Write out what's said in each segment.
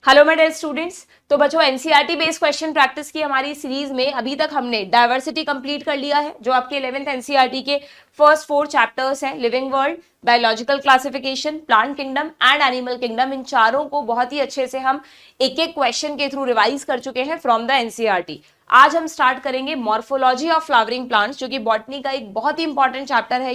Hello my dear students. तो बच्चों NCERT based question practice की हमारी सीरीज में अभी तक हमने डाइवर्सिटी कंप्लीट कर लिया है, जो आपके 11th एनसीईआरटी के फर्स्ट 4 चैप्टर्स हैं, living world, biological classification, plant kingdom and animal kingdom. इन चारों को बहुत ही अच्छे से हम एक एक क्वेश्चन के थ्रू रिवाइज कर चुके हैं फ्रॉम द एनसीईआरटी। आज हम स्टार्ट करेंगे मॉर्फोलॉजी ऑफ फ्लावरिंग प्लांट्स, जो कि बॉटनी का एक बहुत ही इंपॉर्टेंट चैप्टर है।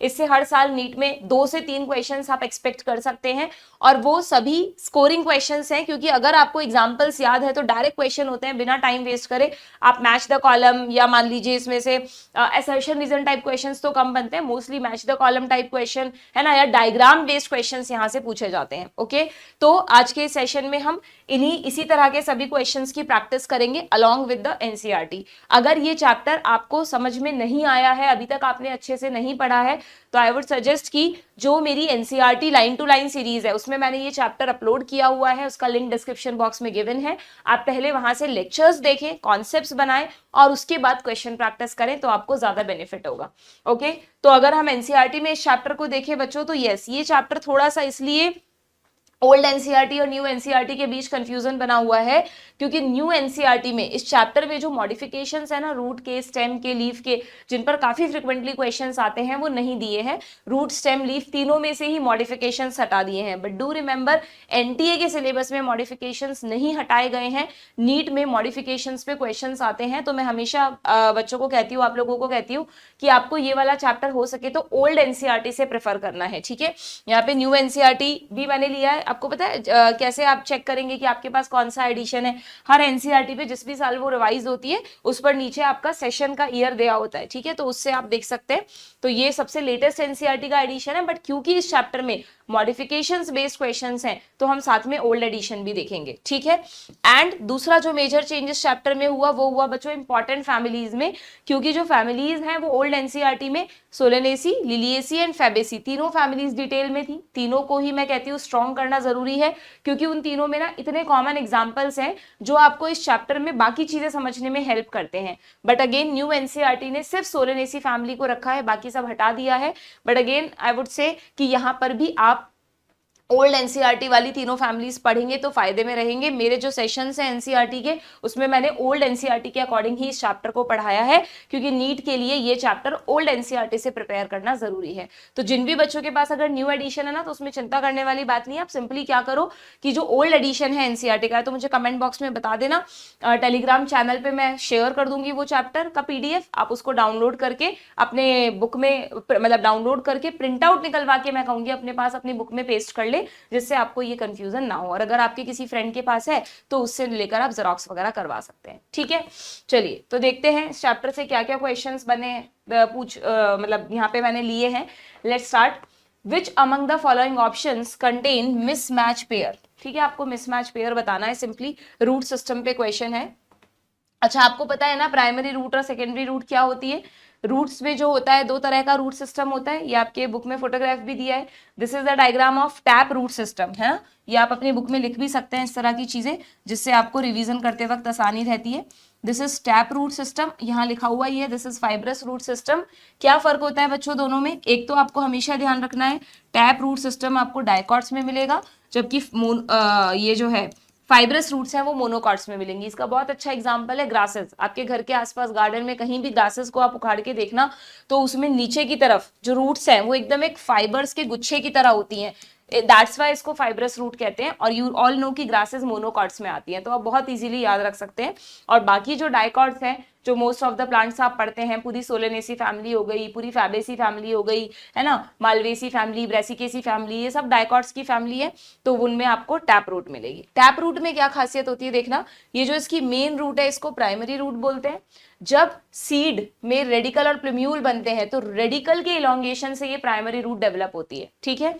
इससे हर साल नीट में 2 से 3 क्वेश्चंस आप एक्सपेक्ट कर सकते हैं, और वो सभी स्कोरिंग क्वेश्चंस हैं, क्योंकि अगर आपको एग्जांपल्स याद है तो डायरेक्ट क्वेश्चन होते हैं, बिना टाइम वेस्ट करे आप मैच द कॉलम, या मान लीजिए इसमें से असर्शन रीजन टाइप क्वेश्चंस तो कम बनते हैं, mostly match the column type question है ना, या डायग्राम बेस्ड क्वेश्चंस यहां से पूछे जाते हैं। ओके, तो आज के सेशन में हम इसी तरह के सभी क्वेश्चंस की प्रैक्टिस करेंगे अलोंग विद द एनसीईआरटी। अगर ये चैप्टर आपको समझ में नहीं आया है, अभी तक आपने अच्छे से नहीं पढ़ा है, तो आई वुड सजेस्ट कि जो मेरी NCERT line to line series है उसमें मैंने ये चैप्टर अपलोड किया हुआ है, उसका लिंक डिस्क्रिप्शन बॉक्स में गिवन है। आप पहले वहां से लेक्चर्स देखें, कॉन्सेप्ट्स बनाएं और उसके बाद क्वेश्चन प्रैक्टिस करें, तो आपको ज्यादा बेनिफिट होगा। ओके, तो अगर हम एनसीईआरटी में इस चैप्टर को देखें बच्चों, तो यस, ये चैप्टर थोड़ा सा इसलिए ओल्ड एनसीईआरटी और न्यू एनसीईआरटी के बीच कंफ्यूजन बना हुआ है, क्योंकि न्यू एनसीईआरटी में इस चैप्टर में जो मॉडिफिकेशंस है ना, रूट के, स्टेम के, लीफ के, जिन पर काफी फ्रिक्वेंटली क्वेश्चंस आते हैं, वो नहीं दिए हैं। रूट, स्टेम, लीफ तीनों में से ही मॉडिफिकेशंस हटा दिए हैं। बट डू रिमेंबर, एनटीए के सिलेबस में मॉडिफिकेशंस नहीं हटाए गए हैं, नीट में मॉडिफिकेशंस पे क्वेश्चंस आते हैं। तो मैं हमेशा बच्चों को कहती हूँ, आप लोगों को कहती हूँ कि आपको ये वाला चैप्टर हो सके तो ओल्ड एनसीईआरटी से प्रेफर करना है। ठीक है, यहाँ पे न्यू एनसीईआरटी भी मैंने लिया है। आपको पता है कैसे आप चेक करेंगे कि आपके पास कौन सा एडिशन है? हर एनसीईआरटी पे जिस भी साल वो रिवाइज होती है, उस पर नीचे आपका सेशन का ईयर दिया होता है। ठीक है, तो उससे आप देख सकते हैं। तो ये सबसे लेटेस्ट एनसीईआरटी का एडिशन है, बट क्योंकि इस चैप्टर में मॉडिफिकेशंस बेस्ड क्वेश्चंस हैं, तो हम साथ में ओल्ड एडिशन भी देखेंगे। ठीक है, एंड दूसरा जो मेजर चेंजेस चैप्टर में हुआ, वो हुआ बच्चों इंपॉर्टेंट फैमिलीज में, क्योंकि जो फैमिलीज हैं वो ओल्ड एनसीईआरटी में सोलेनेसी, लिलिएसी एंड फैबेसी तीनों फैमिलीज डिटेल में थी। तीनों को ही मैं कहती हूँ स्ट्रॉन्ग करना जरूरी है, क्योंकि उन तीनों में ना इतने कॉमन एग्जांपल्स हैं जो आपको इस चैप्टर में बाकी चीजें समझने में हेल्प करते हैं। बट अगेन न्यू एनसीईआरटी ने सिर्फ सोलेनेसी फैमिली को रखा है, बाकी सब हटा दिया है। But again I would say कि यहाँ पर भी आप ओल्ड एनसीईआरटी वाली तीनों फैमिलीज पढ़ेंगे तो फायदे में रहेंगे। मेरे जो सेशंस हैं एनसीईआरटी के, उसमें मैंने ओल्ड एनसीईआरटी के अकॉर्डिंग ही इस चैप्टर को पढ़ाया है, क्योंकि नीट के लिए ये चैप्टर ओल्ड एनसीईआरटी से प्रिपेयर करना जरूरी है। तो जिन भी बच्चों के पास अगर न्यू एडिशन है ना, तो उसमें चिंता करने वाली बात नहीं है। आप सिंपली क्या करो कि जो ओल्ड एडिशन है एनसीईआरटी का, तो मुझे कमेंट बॉक्स में बता देना, टेलीग्राम चैनल पर मैं शेयर कर दूंगी वो चैप्टर का PDF। आप उसको डाउनलोड करके अपने बुक में, मतलब डाउनलोड करके प्रिंट आउट निकलवा के, मैं कहूंगी अपने पास अपनी बुक में पेस्ट कर ले, जिससे आपको ये कंफ्यूजन ना हो। और अगर आपके किसी फ्रेंड के पास है तो उससे लेकर आप जेरोक्स वगैरह करवा सकते हैं। ठीक है, चलिए तो देखते हैं इस चैप्टर से क्या क्या क्वेश्चंस बने मतलब यहाँ पे मैंने लिए हैं। Let's start. Which among the following options contain mismatch pair? ठीक है, आपको मिसमैच पेयर बताना है। सिंपली रूट सिस्टम पे क्वेश्चन है। अच्छा, आपको पता है ना प्राइमरी रूट और सेकेंडरी रूट क्या होती है? रूट्स में जो होता है, 2 तरह का रूट सिस्टम होता है। ये आपके बुक में फोटोग्राफ भी दिया है। This is the diagram of tap root system है। ये आप अपनी बुक में लिख भी सकते हैं इस तरह की चीजें, जिससे आपको रिवीजन करते वक्त आसानी रहती है। This is tap root system, यहाँ लिखा हुआ ही है। This is fibrous root system. क्या फर्क होता है बच्चों दोनों में? एक तो आपको हमेशा ध्यान रखना है, टैप रूट सिस्टम आपको डायकॉट्स में मिलेगा, जबकि ये जो है फाइब्रस रूट्स हैं वो मोनोकॉट्स में मिलेंगी। इसका बहुत अच्छा एग्जांपल है ग्रासेस। आपके घर के आसपास गार्डन में कहीं भी ग्रासेस को आप उखाड़ के देखना, तो उसमें नीचे की तरफ जो रूट्स हैं वो एकदम एक फाइबर्स के गुच्छे की तरह होती हैं। दैट्स वाई इसको फाइब्रस रूट कहते हैं। और यू ऑल नो कि ग्रासेस मोनोकॉट्स में आती हैं, तो आप बहुत इजीली याद रख सकते हैं। और बाकी जो डाइकॉट्स हैं, जो मोस्ट ऑफ द प्लांट्स आप पढ़ते हैं, पूरी सोलेनेसी फैमिली हो गई, पूरी फैबेसी फैमिली हो गई, है ना, मालवेसी फैमिली, ब्रेसिकेसी फैमिली, ये सब डाइकॉट्स की फैमिली है, तो उनमें आपको टैप रूट मिलेगी। टैप रूट में क्या खासियत होती है देखना, ये जो इसकी मेन रूट है इसको प्राइमरी रूट बोलते हैं। जब सीड में रेडिकल और प्लूम्यूल बनते हैं, तो रेडिकल के इलोंगेशन से ये प्राइमरी रूट डेवलप होती है। ठीक है,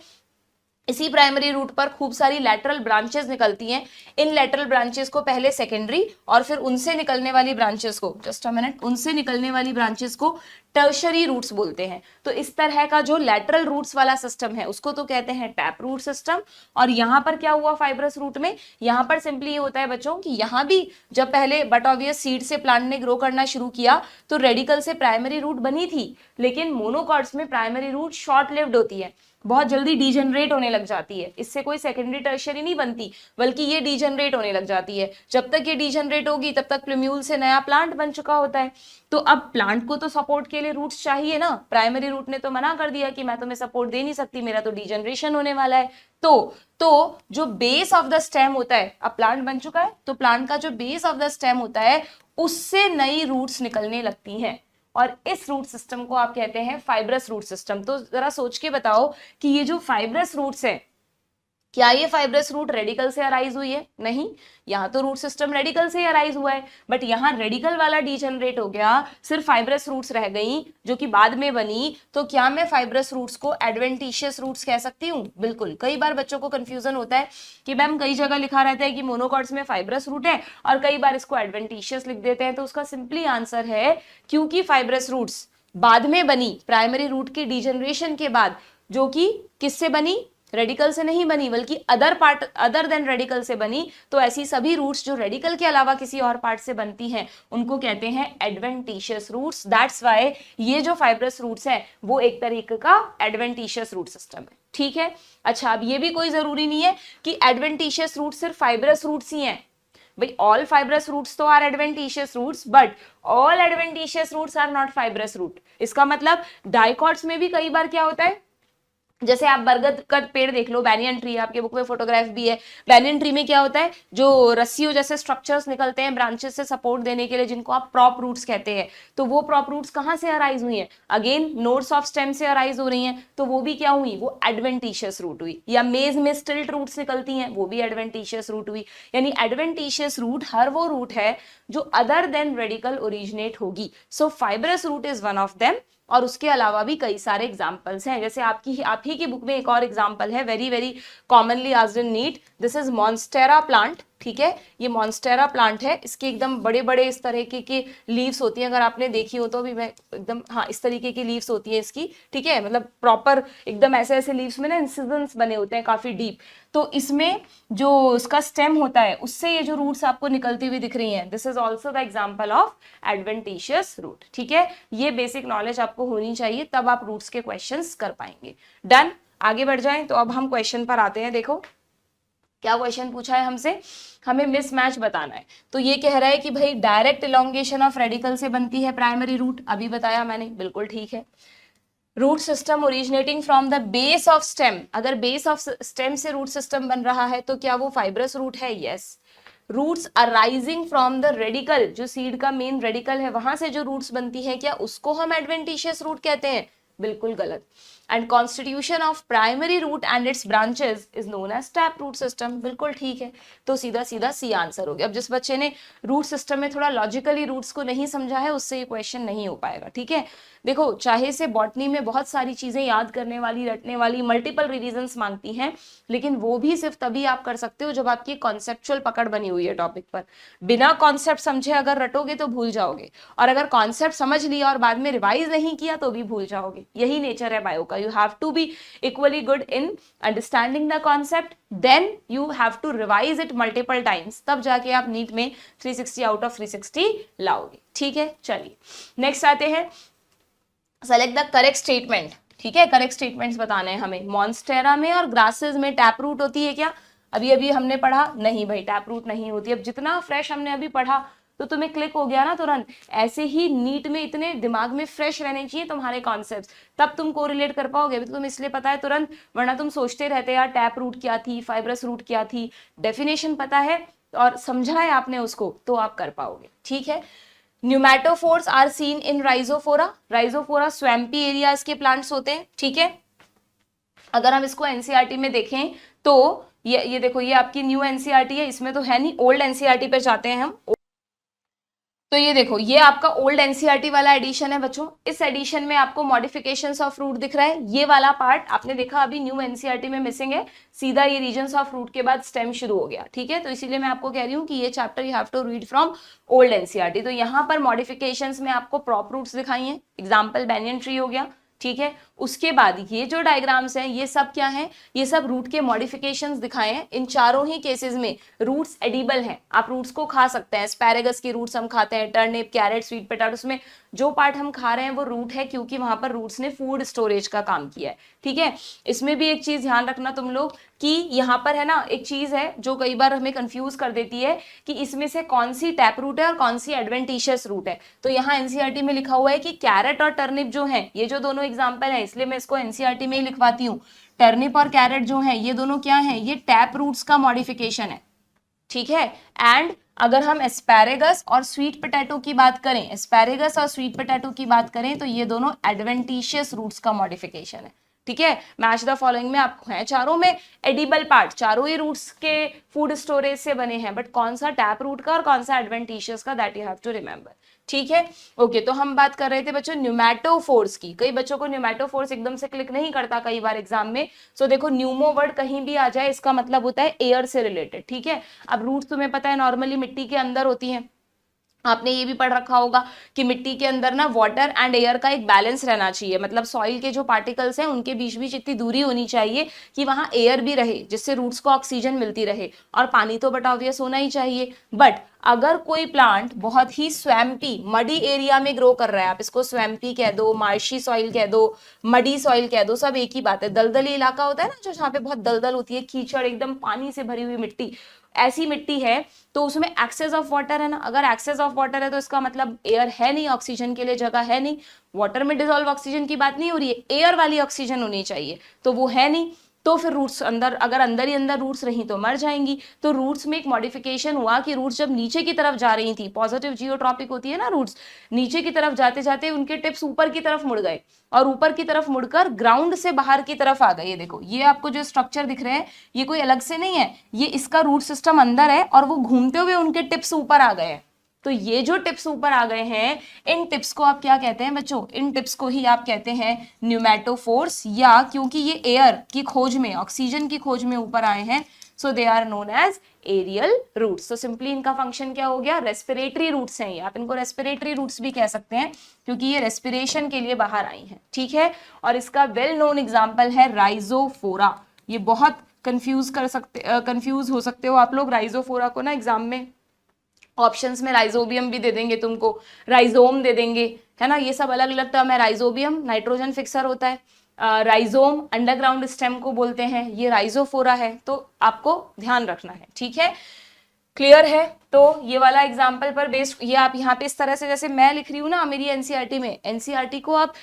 इसी प्राइमरी रूट पर खूब सारी लैटरल ब्रांचेस निकलती हैं। इन लैटरल ब्रांचेस को पहले सेकेंडरी, और फिर उनसे निकलने वाली ब्रांचेस को, जस्ट अ मिनट, उनसे निकलने वाली ब्रांचेस को टर्शरी रूट्स बोलते हैं। तो इस तरह का जो लैटरल रूट्स वाला सिस्टम है उसको तो कहते हैं टैप रूट सिस्टम। और यहाँ पर क्या हुआ फाइब्रस रूट में? यहाँ पर सिंपली ये होता है बच्चों कि यहाँ भी जब पहले बट ऑब्वियस सीड से प्लांट ने ग्रो करना शुरू किया, तो रेडिकल से प्राइमरी रूट बनी थी, लेकिन मोनोकॉट्स में प्राइमरी रूट शॉर्ट लिव्ड होती है। बहुत जल्दी डीजनरेट होने लग जाती है, इससे कोई सेकेंडरी टर्शियरी नहीं बनती, बल्कि ये डीजनरेट होने लग जाती है। जब तक ये डीजनरेट होगी तब तक प्लूम्यूल से नया प्लांट बन चुका होता है। तो अब प्लांट को तो सपोर्ट के लिए रूट्स चाहिए ना, प्राइमरी रूट ने तो मना कर दिया कि मैं तुम्हें सपोर्ट दे नहीं सकती, मेरा तो डीजनरेशन होने वाला है। तो जो बेस ऑफ द स्टेम होता है, अब प्लांट बन चुका है तो प्लांट का जो बेस ऑफ द स्टेम होता है उससे नई रूट्स निकलने लगती हैं, और इस रूट सिस्टम को आप कहते हैं फाइब्रस रूट सिस्टम। तो जरा सोच के बताओ कि ये जो फाइब्रस रूट्स है, क्या ये फाइब्रस रूट रेडिकल से अराइज हुई है? नहीं, यहाँ तो रूट सिस्टम रेडिकल से अराइज हुआ है, बट यहाँ रेडिकल वाला डीजनरेट हो गया, सिर्फ फाइब्रस रूट्स रह गई जो कि बाद में बनी। तो क्या मैं फाइब्रस रूट्स को एडवेंटिशियस रूट्स कह सकती हूँ? बिल्कुल। कई बार बच्चों को कंफ्यूजन होता है कि मैम कई जगह लिखा रहता है कि मोनोकॉट्स में फाइब्रस रूट है और कई बार इसको एडवेंटिशियस लिख देते हैं। तो उसका सिंपली आंसर है क्योंकि फाइब्रस रूट्स बाद में बनी, प्राइमरी रूट की डीजनरेशन के बाद, जो कि किससे बनी? रेडिकल से नहीं बनी, बल्कि अदर देन रेडिकल से बनी। तो ऐसी सभी रूट्स जो रेडिकल के अलावा किसी और पार्ट से बनती हैं उनको कहते हैं एडवेंटिशियस रूट्स। दैट्स व्हाई ये जो फाइब्रस रूट्स हैं वो एक तरीके का एडवेंटिशियस रूट सिस्टम है। ठीक है, अच्छा, अब ये भी कोई जरूरी नहीं है कि एडवेंटिशियस रूट सिर्फ फाइब्रस रूट्स ही हैं। भाई ऑल फाइब्रस रूट्स तो are adventitious roots, but all adventitious roots are not fibrous root. इसका मतलब डाइकॉट्स में भी कई बार क्या होता है, जैसे आप बरगद का पेड़ देख लो, बैनियन ट्री, आपके बुक में फोटोग्राफ भी है। बैनियन ट्री में क्या होता है, जो रस्सियों जैसे स्ट्रक्चर्स निकलते हैं ब्रांचेस से सपोर्ट देने के लिए, जिनको आप प्रॉप रूट्स कहते हैं। तो वो प्रॉप रूट्स कहाँ से अराइज हुई हैं? अगेन नोड्स ऑफ स्टेम से अराइज हो रही हैं, तो वो भी क्या हुई? वो एडवेंटिशियस रूट हुई। या मेज में स्टिल्ट रूट्स निकलती हैं, वो भी एडवेंटिशियस रूट हुई। यानी एडवेंटिशियस रूट हर वो रूट है जो अदर देन रेडिकल ओरिजिनेट होगी। So fibrous root is one of them, और उसके अलावा भी कई सारे एग्जाम्पल्स हैं। जैसे आप ही की बुक में एक और एग्जाम्पल है, very very commonly asked in NEET, this is monstera plant. ठीक है, ये मॉन्स्टेरा प्लांट है, इसके एकदम बड़े बड़े इस तरीके के लीव्स होती हैं, अगर आपने देखी हो तो भी मैं एकदम, हाँ इस तरीके की लीव्स होती है इसकी। ठीक है, मतलब प्रॉपर एकदम ऐसे ऐसे लीव्स में ना इंसिजन्स बने होते हैं काफी डीप। तो इसमें जो उसका स्टेम होता है उससे ये जो रूट्स आपको निकलती हुई दिख रही हैं, this is also the example of adventitious root. ठीक है, ये बेसिक नॉलेज आपको होनी चाहिए, तब आप रूट्स के क्वेश्चंस कर पाएंगे। डन, आगे बढ़ जाएं। तो अब हम क्वेश्चन पर आते हैं। देखो क्या क्वेश्चन पूछा है हमसे, हमें मिसमैच बताना है। तो ये कह रहा है कि भाई डायरेक्ट इलोंगेशन ऑफ रेडिकल से बनती है प्राइमरी रूट, अभी बताया मैंने, बिल्कुल ठीक है। Root system originating from the base of stem, अगर बेस ऑफ स्टेम से रूट सिस्टम बन रहा है तो क्या वो फाइब्रस रूट है? Yes. Roots arising from the radicle, जो सीड का मेन रेडिकल है वहां से जो रूट्स बनती है, क्या उसको हम एडवेंटिशियस रूट कहते हैं? बिल्कुल गलत। And constitution of primary root and its branches is known as tap root system, बिल्कुल ठीक है। तो सीधा सीधा सी आंसर हो गया। अब जिस बच्चे ने रूट सिस्टम में थोड़ा लॉजिकली रूट्स को नहीं समझा है उससे ये क्वेश्चन नहीं हो पाएगा। ठीक है, देखो चाहे से बॉटनी में बहुत सारी चीजें याद करने वाली, रटने वाली, मल्टीपल रिवीजन्स मांगती हैं, लेकिन वो भी सिर्फ तभी आप कर सकते हो जब आपकी कॉन्सेप्चुअल पकड़ बनी हुई है टॉपिक पर। बिना कॉन्सेप्ट समझे अगर रटोगे तो भूल जाओगे, और अगर कॉन्सेप्ट समझ लिया और बाद में रिवाइज नहीं किया तो भी भूल जाओगे। यही नेचर है बायो का। You have to be equally good in understanding the concept, then you have to revise it multiple times, तब जाके आप नीट में 360 आउट ऑफ 360 लाओगे। ठीक है, चलिए नेक्स्ट आते हैं। Select the correct statement. ठीक है, करेक्ट स्टेटमेंट्स बताने हैं हमें। मॉन्स्टेरा में और ग्रासेस में टैप रूट होती है क्या? अभी अभी हमने पढ़ा, नहीं भाई टैप रूट नहीं होती। अब जितना फ्रेश हमने अभी पढ़ा तो तुम्हें क्लिक हो गया ना तुरंत। ऐसे ही नीट में इतने दिमाग में फ्रेश रहने चाहिए तुम्हारे कॉन्सेप्ट्स, तब तुम कोरिलेट कर पाओगे। अभी तो तुम्हें इसलिए पता है तुरंत, वरना तुम सोचते रहते यार टैप रूट क्या थी, फाइब्रस रूट क्या थी। डेफिनेशन पता है और समझा है आपने उसको तो आप कर पाओगे। ठीक है, pneumatophores are seen in rhizophora. Rhizophora swampy areas के प्लांट्स होते हैं। ठीक है, अगर हम इसको एनसीईआरटी में देखें तो ये देखो, ये आपकी न्यू एनसीईआरटी है, इसमें तो है नहीं, ओल्ड एनसीईआरटी पे जाते हैं हम। तो ये देखो, ये आपका ओल्ड एनसीईआरटी वाला एडिशन है बच्चों। इस एडिशन में आपको मॉडिफिकेशंस ऑफ रूट दिख रहा है। ये वाला पार्ट आपने देखा अभी न्यू एनसीईआरटी में मिसिंग है। सीधा ये रीजन्स ऑफ रूट के बाद स्टेम शुरू हो गया। ठीक है, तो इसीलिए मैं आपको कह रही हूँ कि ये chapter you have to read from old NCERT. तो यहाँ पर मॉडिफिकेशंस में आपको प्रॉप रूट्स दिखाई हैं, एग्जाम्पल बैनियन ट्री हो गया। ठीक है, उसके बाद ये जो डायग्राम्स हैं ये सब क्या हैं, ये सब रूट के मॉडिफिकेशंस दिखाए हैं। इन चारों ही केसेस में रूट्स एडिबल हैं, आप रूट्स को खा सकते हैं। एस्पैरेगस के रूट्स हम खाते हैं, टर्निप, कैरेट, स्वीट पोटैटो, उसमें जो पार्ट हम खा रहे हैं वो रूट है, क्योंकि वहां पर रूट्स ने फूड स्टोरेज का काम किया है। ठीक है। इसमें भी एक चीज ध्यान रखना तुम लोग कि यहाँ पर है ना एक चीज है जो कई बार हमें कंफ्यूज कर देती है कि इसमें से कौन सी टैप रूट है और कौन सी एडवेंटिशियस रूट है। तो यहाँ एनसीईआरटी में लिखा हुआ है कि कैरेट और टर्निप जो है, ये जो दोनों एग्जाम्पल है, इसलिए मैं इसको एनसीईआरटी में ही लिखवाती हूँ। टर्निप और कैरेट जो है ये दोनों क्या है, ये टैप रूट्स का मॉडिफिकेशन है, ठीक है। एंड अगर हम एस्पैरेगस और स्वीट पोटैटो की बात करें, एस्पैरेगस और स्वीट पोटैटो की बात करें, तो ये दोनों एडवेंटिशियस रूट्स का मॉडिफिकेशन है, ठीक है। मैच द फॉलोइंग में आपको है, चारों में एडिबल पार्ट, चारों ही रूट्स के फूड स्टोरेज से बने हैं, बट कौन सा टैप रूट का और कौन सा एडवेंटिशियस का, that you have to remember, ठीक है। ओके, तो हम बात कर रहे थे बच्चों न्यूमैटोफोर्स की। कई बच्चों को न्यूमैटोफोर्स एकदम से क्लिक नहीं करता कई बार एग्जाम में। सो देखो, न्यूमो वर्ड कहीं भी आ जाए इसका मतलब होता है एयर से रिलेटेड, ठीक है। अब रूट्स तुम्हें पता है नॉर्मली मिट्टी के अंदर होती हैं, आपने ये भी पढ़ रखा होगा कि मिट्टी के अंदर ना वाटर एंड एयर का एक बैलेंस रहना चाहिए, मतलब सॉइल के जो पार्टिकल्स हैं उनके बीच बीच इतनी दूरी होनी चाहिए कि वहां एयर भी रहे, जिससे रूट्स को ऑक्सीजन मिलती रहे, और पानी तो बट ऑब्वियस होना ही चाहिए। बट अगर कोई प्लांट बहुत ही स्वैम्पी मडी एरिया में ग्रो कर रहा है, आप इसको स्वैम्पी कह दो, मार्शी सॉइल कह दो, मडी सॉइल कह दो, सब एक ही बात है। दलदली इलाका होता है ना, जो जहाँ पे बहुत दलदल होती है, कीचड़, एकदम पानी से भरी हुई मिट्टी, ऐसी मिट्टी है, तो उसमें एक्सेस ऑफ वाटर है ना। अगर एक्सेस ऑफ वाटर है तो इसका मतलब एयर है नहीं, ऑक्सीजन के लिए जगह है नहीं। वाटर में डिसॉल्व ऑक्सीजन की बात नहीं हो रही है, एयर वाली ऑक्सीजन होनी चाहिए, तो वो है नहीं। तो फिर रूट्स अंदर, अगर अंदर ही अंदर रूट्स रही तो मर जाएंगी। तो रूट्स में एक मॉडिफिकेशन हुआ कि रूट्स जब नीचे की तरफ जा रही थी, पॉजिटिव जियोट्रॉपिक होती है ना रूट्स, नीचे की तरफ जाते जाते उनके टिप्स ऊपर की तरफ मुड़ गए, और ऊपर की तरफ मुड़कर ग्राउंड से बाहर की तरफ आ गए। ये देखो, ये आपको जो स्ट्रक्चर दिख रहे हैं ये कोई अलग से नहीं है, ये इसका रूट सिस्टम अंदर है और वो घूमते हुए उनके टिप्स ऊपर आ गए हैं। तो ये जो टिप्स ऊपर आ गए हैं, इन टिप्स को आप क्या कहते हैं बच्चों, इन टिप्स को ही आप कहते हैं न्यूमैटोफोर्स, या क्योंकि ये एयर की खोज में, ऑक्सीजन की खोज में ऊपर आए हैं, so they are known as aerial roots. तो सिंपली इनका फंक्शन क्या हो गया, रेस्पिरेटरी रूट्स हैं ये, आप इनको रेस्पिरेटरी रूट्स भी कह सकते हैं क्योंकि ये रेस्पिरेशन के लिए बाहर आई हैं, ठीक है। और इसका वेल नोन एग्जाम्पल है राइजोफोरा। ये बहुत कंफ्यूज हो सकते हो आप लोग। राइजोफोरा को ना एग्जाम में ऑप्शंस में राइजोबियम भी दे देंगे तुमको, राइजोम दे देंगे, है ना, ये सब अलग अलग टर्म है। राइजोबियम नाइट्रोजन फिक्सर होता है, राइजोम अंडरग्राउंड स्टेम को बोलते हैं, ये राइजोफोरा है, तो आपको ध्यान रखना है, ठीक है। क्लियर है। तो ये वाला एग्जाम्पल पर बेस्ड, ये आप यहाँ पे इस तरह से जैसे मैं लिख रही हूँ ना मेरी एनसीईआरटी में, एनसीईआरटी को आप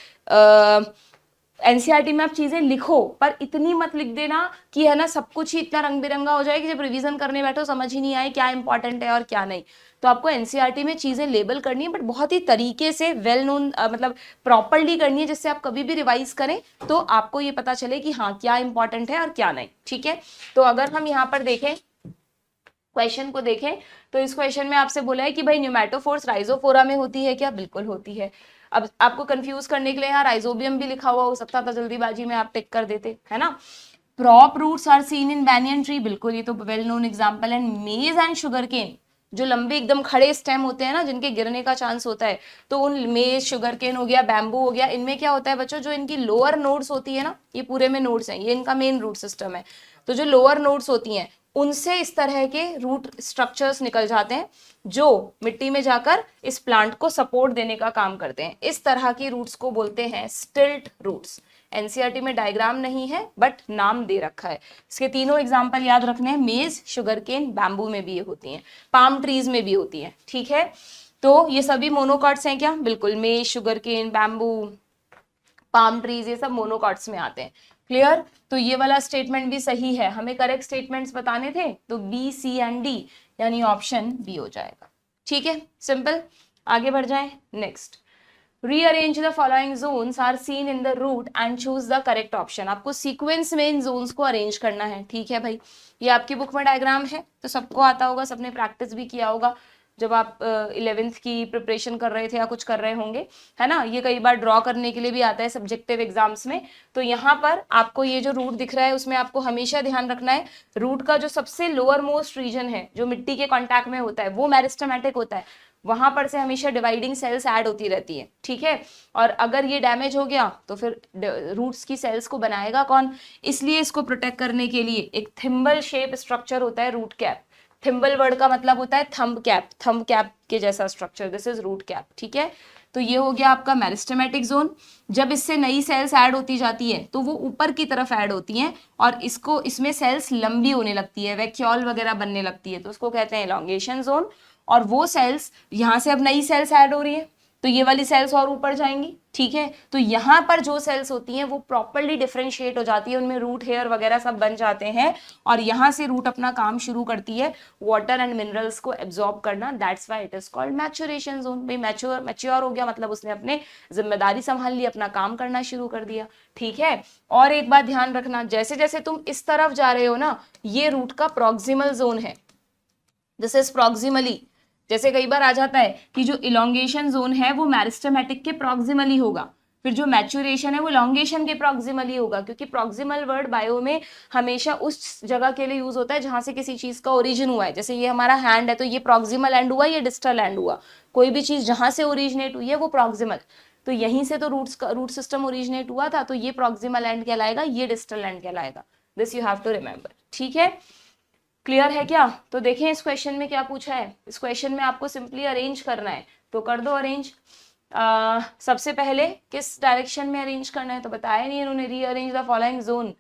एनसीईआरटी में आप चीजें लिखो, पर इतनी मत लिख देना कि है ना सब कुछ ही इतना रंग बिरंगा हो जाए कि जब रिवीजन करने बैठो समझ ही नहीं आए क्या इंपॉर्टेंट है और क्या नहीं। तो आपको एनसीईआरटी में चीजें लेबल करनी है, बट बहुत ही तरीके से वेल नोन, मतलब प्रॉपरली करनी है, जिससे आप कभी भी रिवाइज करें तो आपको ये पता चले कि हाँ क्या इंपॉर्टेंट है और क्या नहीं, ठीक है। तो अगर हम यहाँ पर देखें, क्वेश्चन को देखें, तो इस क्वेश्चन में आपसे बोला है कि भाई न्यूमैटोफोर्स राइजोफोरा में होती है क्या, बिल्कुल होती है। अब आपको कंफ्यूज करने के लिए यहाँ राइजोबियम भी लिखा हुआ हो सकता था, जल्दीबाजी में आप टिक कर देते, है ना। Prop roots are seen in banyan tree, बिल्कुल, ये तो वेल नोन एग्जांपल है। मेज एंड शुगर केन, जो लंबे एकदम खड़े स्टेम होते हैं ना, जिनके गिरने का चांस होता है, तो उन मेज, शुगर केन हो गया, बैम्बू हो गया, इनमें क्या होता है बच्चों, जो इनकी लोअर नोड्स होती है ना, ये पूरे में नोड्स हैं, ये इनका मेन रूट सिस्टम है, तो जो लोअर नोड्स होती हैं उनसे इस तरह के रूट स्ट्रक्चर्स निकल जाते हैं जो मिट्टी में जाकर इस प्लांट को सपोर्ट देने का काम करते हैं। इस तरह की रूट्स को बोलते हैं स्टिल्ट रूट्स। एनसीईआरटी में डायग्राम नहीं है बट नाम दे रखा है। इसके तीनों एग्जाम्पल याद रखने हैं, मेज, शुगरकेन, बैम्बू में भी ये होती हैं, पाम ट्रीज में भी होती हैं, ठीक है। तो ये सभी मोनोकॉट्स हैं क्या, बिल्कुल, मेज, शुगरकेन, बैम्बू, पाम ट्रीज, ये सब मोनोकॉट्स में आते हैं। क्लियर। तो ये वाला स्टेटमेंट भी सही है, हमें करेक्ट स्टेटमेंट्स बताने थे, तो बी, सी एंड डी, यानी ऑप्शन बी हो जाएगा, ठीक है, सिंपल। आगे बढ़ जाएं, next, rearrange the following zones are seen in the root and choose the correct option. आपको सीक्वेंस में इन जोन्स को अरेंज करना है, ठीक है भाई। ये आपकी बुक में डायग्राम है तो सबको आता होगा, सबने प्रैक्टिस भी किया होगा जब आप 11th की प्रिपरेशन कर रहे थे या कुछ कर रहे होंगे, है ना। ये कई बार ड्रॉ करने के लिए भी आता है सब्जेक्टिव एग्जाम्स में। तो यहाँ पर आपको ये जो रूट दिख रहा है उसमें आपको हमेशा ध्यान रखना है, रूट का जो सबसे लोअर मोस्ट रीजन है जो मिट्टी के कॉन्टैक्ट में होता है वो मेरिस्टेमेटिक होता है, वहां पर से हमेशा डिवाइडिंग सेल्स ऐड होती रहती है, ठीक है। और अगर ये डैमेज हो गया तो फिर रूट्स की सेल्स को बनाएगा कौन, इसलिए इसको प्रोटेक्ट करने के लिए एक थिम्बल शेप स्ट्रक्चर होता है, रूट कैप। थिम्बल वर्ड का मतलब होता है थंब कैप, थंब कैप के जैसा structure, this is root cap, ठीक है। तो ये हो गया आपका मेरिस्टेमेटिक जोन। जब इससे नई सेल्स ऐड होती जाती है तो वो ऊपर की तरफ ऐड होती हैं और इसमें सेल्स लंबी होने लगती है, वैक्यूल वगैरह बनने लगती है, तो उसको कहते हैं एलोंगेशन जोन। और वो सेल्स, यहाँ से अब नई सेल्स ऐड हो रही है तो ये वाली सेल्स और ऊपर जाएंगी, ठीक है। तो यहाँ पर जो सेल्स होती हैं वो प्रॉपर्ली डिफरेंशिएट हो जाती है, उनमें रूट हेयर वगैरह सब बन जाते हैं और यहाँ से रूट अपना काम शुरू करती है वाटर एंड मिनरल्स को एब्जॉर्ब करना। That's why it is called maturation zone. भाई मैच्योर हो गया मतलब उसने अपने जिम्मेदारी संभाल ली, अपना काम करना शुरू कर दिया, ठीक है। और एक बात ध्यान रखना, जैसे जैसे तुम इस तरफ जा रहे हो ना, ये रूट का प्रॉक्सिमल जोन है, दिस इज प्रॉक्सिमली। जैसे कई बार आ जाता है कि जो इलोंगेशन जोन है वो मैरिस्टेमेटिक के प्रॉक्सिमली होगा, फिर जो मैच्योरेशन है वो इलोंगेशन के प्रॉक्सिमली होगा, क्योंकि प्रॉक्सिमल वर्ड बायो में हमेशा उस जगह के लिए यूज होता है जहां से किसी चीज का ओरिजिन हुआ है। जैसे ये हमारा हैंड है तो ये प्रॉक्सिमल एंड हुआ, ये डिस्टल एंड हुआ। कोई भी चीज जहां से ओरिजिनेट हुई है वो प्रॉक्सिमल, तो यहीं से तो रूट सिस्टम ओरिजिनेट हुआ था, तो ये प्रॉक्सिमल एंड कहलाएगा, ये डिस्टल एंड कहलाएगा। This you have to remember, ठीक है। क्लियर है क्या? तो देखें इस क्वेश्चन में क्या पूछा है। इस क्वेश्चन में आपको सिंपली अरेंज करना है, तो कर दो अरेंज। सबसे पहले किस डायरेक्शन में अरेंज करना है तो बताया नहीं इन्होंने, rearrange the following zone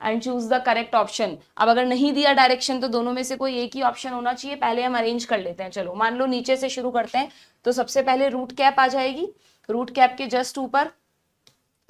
and choose the correct option. अब अगर नहीं दिया डायरेक्शन तो दोनों में से कोई एक ही ऑप्शन होना चाहिए, पहले हम अरेंज कर लेते हैं। चलो मान लो नीचे से शुरू करते हैं, तो सबसे पहले रूट कैप आ जाएगी, रूट कैप के जस्ट ऊपर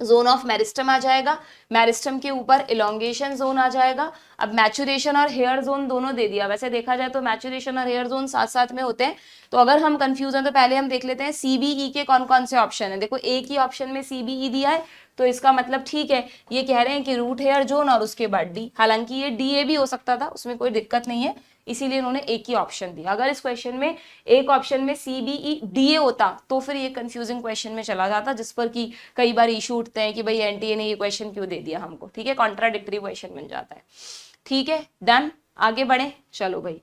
जोन ऑफ मेरिस्टम आ जाएगा, मेरिस्टम के ऊपर इलोंगेशन जोन आ जाएगा। अब मैच्योरेशन और हेयर जोन दोनों दे दिया, वैसे देखा जाए तो मैच्योरेशन और हेयर जोन साथ साथ में होते हैं, तो अगर हम कंफ्यूज हैं तो पहले हम देख लेते हैं सीबीई के कौन कौन से ऑप्शन है। देखो एक ही ऑप्शन में सीबीई दिया है, तो इसका मतलब ठीक है, ये कह रहे हैं कि रूट हेयर जोन और उसके बाद डी, हालांकि ये डीए भी हो सकता था, उसमें कोई दिक्कत नहीं है, इसीलिए इन्होंने एक ही ऑप्शन दिया। अगर इस क्वेश्चन में एक ऑप्शन में सीबीई डीए होता तो फिर ये कंफ्यूजिंग क्वेश्चन में चला जाता, जिस पर कि कई बार इशू उठते हैं कि भाई एनटीए ने ये क्वेश्चन क्यों दे दिया हमको, ठीक है, कॉन्ट्राडिक्टरी क्वेश्चन बन जाता है, ठीक है। डन, आगे बढ़े, चलो भाई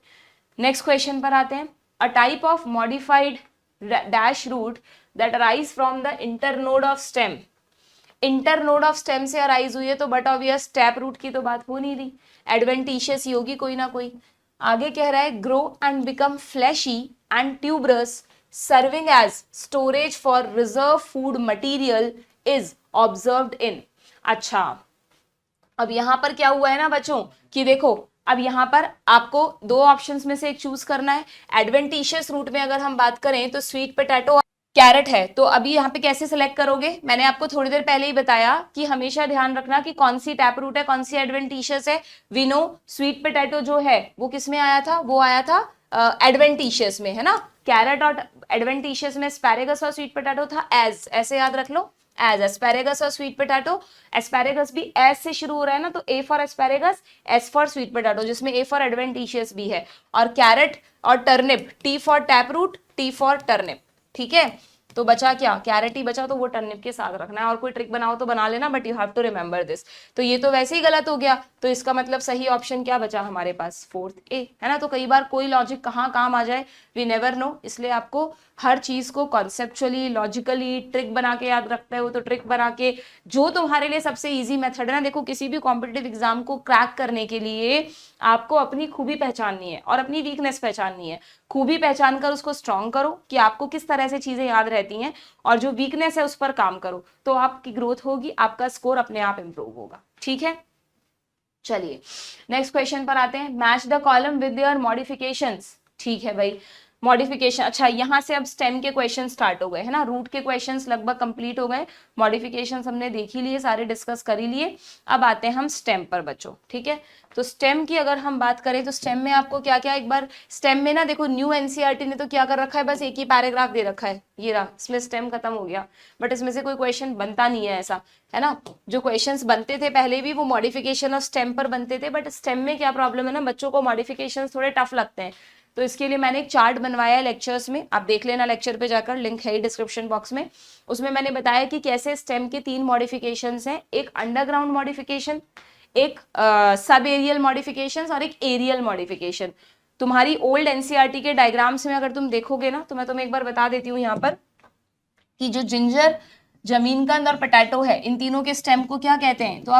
नेक्स्ट क्वेश्चन पर आते हैं। A type of modified dash root that arise from the internode of stem. Internode of stem से अराइज हुई है तो बट ऑब्वियस टैप रूट की तो बात हो नहीं रही, एडवेंटिशियस ही होगी कोई ना कोई। आगे कह रहा है grow and become fleshy and tuberous serving as storage for reserve food material is observed in. अच्छा, अब यहां पर क्या हुआ है ना बच्चों कि देखो, अब यहाँ पर आपको दो ऑप्शंस में से एक चूज करना है। एडवेंटिशियस रूट में अगर हम बात करें तो स्वीट पोटैटो कैरेट है, तो अभी यहाँ पे कैसे सिलेक्ट करोगे, मैंने आपको थोड़ी देर पहले ही बताया कि हमेशा ध्यान रखना कि कौन सी टैप रूट है, कौन सी एडवेंटिशियस है। वी नो स्वीट पोटैटो जो है वो किस में आया था, वो आया था एडवेंटिशियस में, है ना। कैरेट और एडवेंटिशियस में एस्पैरेगस और स्वीट पोटैटो था एज, ऐसे याद रख लो, एज एस्पैरेगस और स्वीट पोटैटो। एस्पैरेगस भी एज से शुरू हो रहा है ना, तो A for asparagus, S for sweet potato, जिसमें ए फॉर एडवेंटिशियस भी है। और कैरेट और turnip, T for tap root, T for turnip, ठीक है। तो बचा क्या, कैरेट ही बचा, तो वो टर्निप के साथ रखना है, और कोई ट्रिक बनाओ तो बना लेना, but you have to remember this. तो ये तो वैसे ही गलत हो गया, तो इसका मतलब सही ऑप्शन क्या बचा हमारे पास, फोर्थ ए, है ना। तो कई बार कोई लॉजिक कहाँ काम आ जाए वी नेवर नो, इसलिए आपको हर चीज को कॉन्सेप्चुअली लॉजिकली ट्रिक बना के याद रखते हो, तो ट्रिक बना के जो तुम्हारे लिए सबसे इजी मेथड है ना। देखो किसी भी कॉम्पिटिटिव एग्जाम को क्रैक करने के लिए आपको अपनी खूबी पहचाननी है और अपनी वीकनेस पहचाननी है। खूबी पहचान कर उसको स्ट्रॉन्ग करो कि आपको किस तरह से चीजें याद रहती हैं, और जो वीकनेस है उस पर काम करो, तो आपकी ग्रोथ होगी, आपका स्कोर अपने आप इंप्रूव होगा, ठीक है। चलिए नेक्स्ट क्वेश्चन पर आते हैं। Match the column with their modifications, ठीक है भाई, मॉडिफिकेशन। अच्छा, यहाँ से अब स्टेम के क्वेश्चन स्टार्ट हो गए, है ना। रूट के क्वेश्चंस लगभग कंप्लीट हो गए, मॉडिफिकेशंस हमने देख ही लिए, सारे डिस्कस कर ही लिए। अब आते हैं हम स्टेम पर बच्चों, ठीक है। तो स्टेम की अगर हम बात करें तो स्टेम में आपको क्या क्या, एक बार स्टेम में ना देखो, न्यू एनसीईआरटी ने तो क्या कर रखा है, बस एक ही पैराग्राफ दे रखा है, ये रहा, इसमें स्टेम खत्म हो गया, बट इसमें से कोई क्वेश्चन बनता नहीं है ऐसा, है ना। जो क्वेश्चंस बनते थे पहले भी वो मॉडिफिकेशन और स्टेम पर बनते थे, बट स्टेम में क्या प्रॉब्लम है ना, बच्चों को मॉडिफिकेशन थोड़े टफ लगते हैं। तो इसके लिए मैंने एक चार्ट बनवाया है लेक्चर्स में, आप देख लेना लेक्चर पे जाकर, लिंक है डिस्क्रिप्शन बॉक्स में। उसमें मैंने बताया कि कैसे स्टेम के 3 मॉडिफिकेशंस हैं, एक अंडरग्राउंड मॉडिफिकेशन, एक सब एरियल मॉडिफिकेशन और एक एरियल मॉडिफिकेशन। तुम्हारी ओल्ड एनसीईआरटी के डायग्राम्स में अगर तुम देखोगे ना, तो मैं तुम्हें एक बार बता देती हूँ यहाँ पर कि जो जिंजर, जमीनकंद और पोटैटो है, इन तीनों के स्टेम को क्या कहते हैं, तो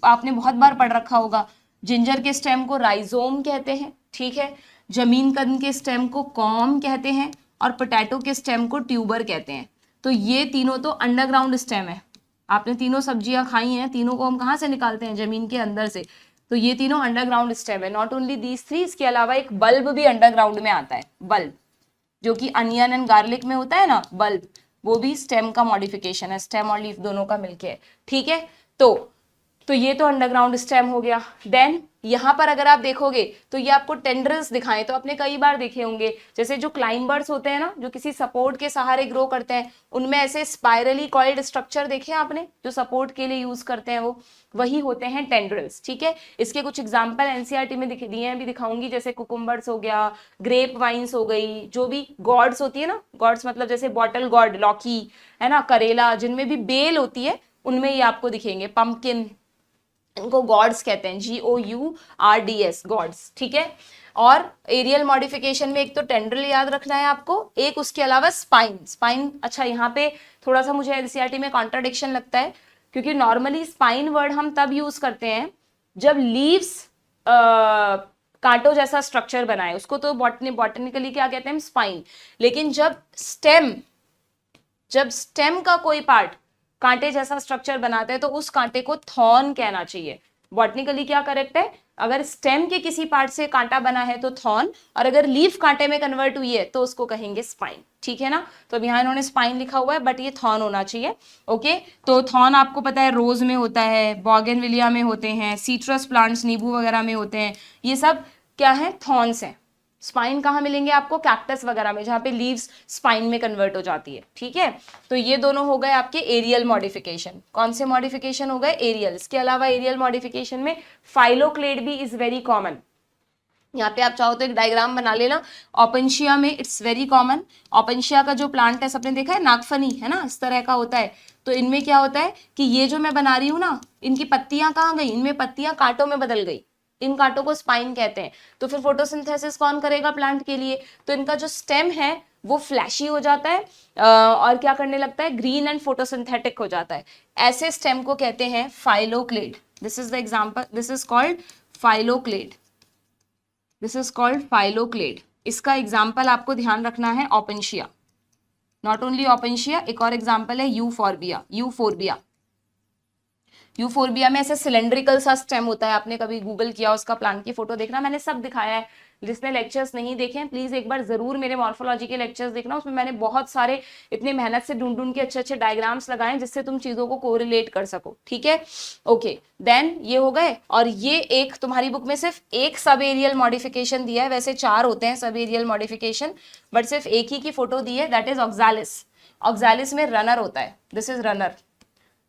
आपने बहुत बार पढ़ रखा होगा। जिंजर के स्टेम को राइजोम कहते हैं, ठीक है। जमीनकंद के स्टेम को कॉम कहते हैं और पोटैटो के स्टेम को ट्यूबर कहते हैं। तो ये तीनों तो अंडरग्राउंड स्टेम है। आपने तीनों सब्जियां खाई हैं, तीनों को हम कहाँ से निकालते हैं? जमीन के अंदर से। तो ये तीनों अंडरग्राउंड स्टेम है। नॉट ओनली दीज थ्री, इसके अलावा एक बल्ब भी अंडरग्राउंड में आता है। बल्ब जो कि अनियन एंड गार्लिक में होता है ना, बल्ब, वो भी स्टेम का मॉडिफिकेशन है। स्टेम और लीफ दोनों का मिलके है, ठीक है। तो ये तो अंडरग्राउंड स्टेम हो गया। देन यहाँ पर अगर आप देखोगे तो ये आपको टेंड्रिल्स दिखाएं, तो आपने कई बार देखे होंगे, जैसे जो क्लाइंबर्स होते हैं ना, जो किसी सपोर्ट के सहारे ग्रो करते हैं, उनमें ऐसे स्पाइरली कॉइल्ड स्ट्रक्चर देखे आपने, जो सपोर्ट के लिए यूज करते हैं, वो वही होते हैं टेंड्रिल्स, ठीक है। इसके कुछ एग्जाम्पल एनसीईआरटी में दिए हैं, भी दिखाऊंगी, जैसे कुकुम्बर्स हो गया, ग्रेप वाइन्स हो गई, जो भी गॉड्स होती है ना, गॉड्स मतलब जैसे बॉटल गॉड, लौकी है ना, करेला, जिनमें भी बेल होती है, उनमें ये आपको दिखेंगे। पंपकिन, इनको गॉड्स कहते हैं, GOURDS, गॉड्स, ठीक है। और एरियल मॉडिफिकेशन में एक तो टेंड्रिल याद रखना है आपको, एक उसके अलावा स्पाइन। अच्छा, यहाँ पे थोड़ा सा मुझे एनसीईआरटी में कॉन्ट्राडिक्शन लगता है, क्योंकि नॉर्मली स्पाइन वर्ड हम तब यूज करते हैं जब लीव्स कांटों जैसा स्ट्रक्चर बनाए, उसको तो बॉटनिकली क्या कहते हैं? स्पाइन। लेकिन जब स्टेम का कोई पार्ट कांटे जैसा स्ट्रक्चर बनाते हैं तो उस कांटे को थॉर्न कहना चाहिए। बॉटनिकली क्या करेक्ट है? अगर स्टेम के किसी पार्ट से कांटा बना है तो थॉर्न, और अगर लीफ कांटे में कन्वर्ट हुई है तो उसको कहेंगे स्पाइन, ठीक है ना। तो अब यहाँ इन्होंने स्पाइन लिखा हुआ है, बट ये थॉर्न होना चाहिए, ओके। तो थॉर्न आपको पता है रोज में होता है, बॉगनविलिया में होते हैं, सीट्रस प्लांट्स, नींबू वगैरह में होते हैं, ये सब क्या है? थॉर्न्स हैं। स्पाइन कहाँ मिलेंगे आपको? कैक्टस वगैरह में, जहाँ पे लीव्स स्पाइन में कन्वर्ट हो जाती है, ठीक है। तो ये दोनों हो गए आपके एरियल मॉडिफिकेशन। कौन से मॉडिफिकेशन हो गए? एरियल। इसके अलावा एरियल मॉडिफिकेशन में फाइलोक्लेड भी इज वेरी कॉमन। यहाँ पे आप चाहो तो एक डायग्राम बना लेना। ओपेंशिया में इट्स वेरी कॉमन। ओपेंशिया का जो प्लांट है, सबने देखा है, नागफनी है ना, इस तरह का होता है। तो इनमें क्या होता है कि ये जो मैं बना रही हूँ ना, इनकी पत्तियां कहाँ गई? इनमें पत्तियां कांटों में बदल गई, इन कांटों को स्पाइन कहते हैं। तो फिर फोटोसिंथेसिस कौन करेगा प्लांट के लिए? तो इनका जो स्टेम है वो फ्लैशी हो जाता है और क्या करने लगता है? ग्रीन एंड फोटोसिंथेटिक हो जाता है। ऐसे स्टेम को कहते हैं phylloclade. This is the example, this is called phylloclade, this is called phylloclade. इसका एग्जाम्पल आपको ध्यान रखना है ओपेंशिया। नॉट ओनली ओपेंशिया, एक और एग्जाम्पल है यूफोर्बिया। यूफोर्बिया में ऐसे सिलेंड्रिकल सा स्टेम होता है। आपने कभी गूगल किया, उसका प्लांट की फोटो देखना, मैंने सब दिखाया है। जिसने लेक्चर्स नहीं देखे हैं प्लीज एक बार जरूर मेरे मॉर्फोलॉजी के लेक्चर्स देखना, उसमें मैंने बहुत सारे इतनी मेहनत से ढूंढ के अच्छे अच्छे डायग्राम्स लगाए जिससे तुम चीजों को कोरिलेट कर सको, ठीक है। ओके, देन ये हो गए। और ये एक तुम्हारी बुक में सिर्फ एक सब एरियल मॉडिफिकेशन दिया है, वैसे 4 होते हैं सब एरियल मॉडिफिकेशन, बट सिर्फ एक ही की फोटो दी है, दैट इज ऑक्सालिस। ऑक्सालिस में रनर होता है, this is runner.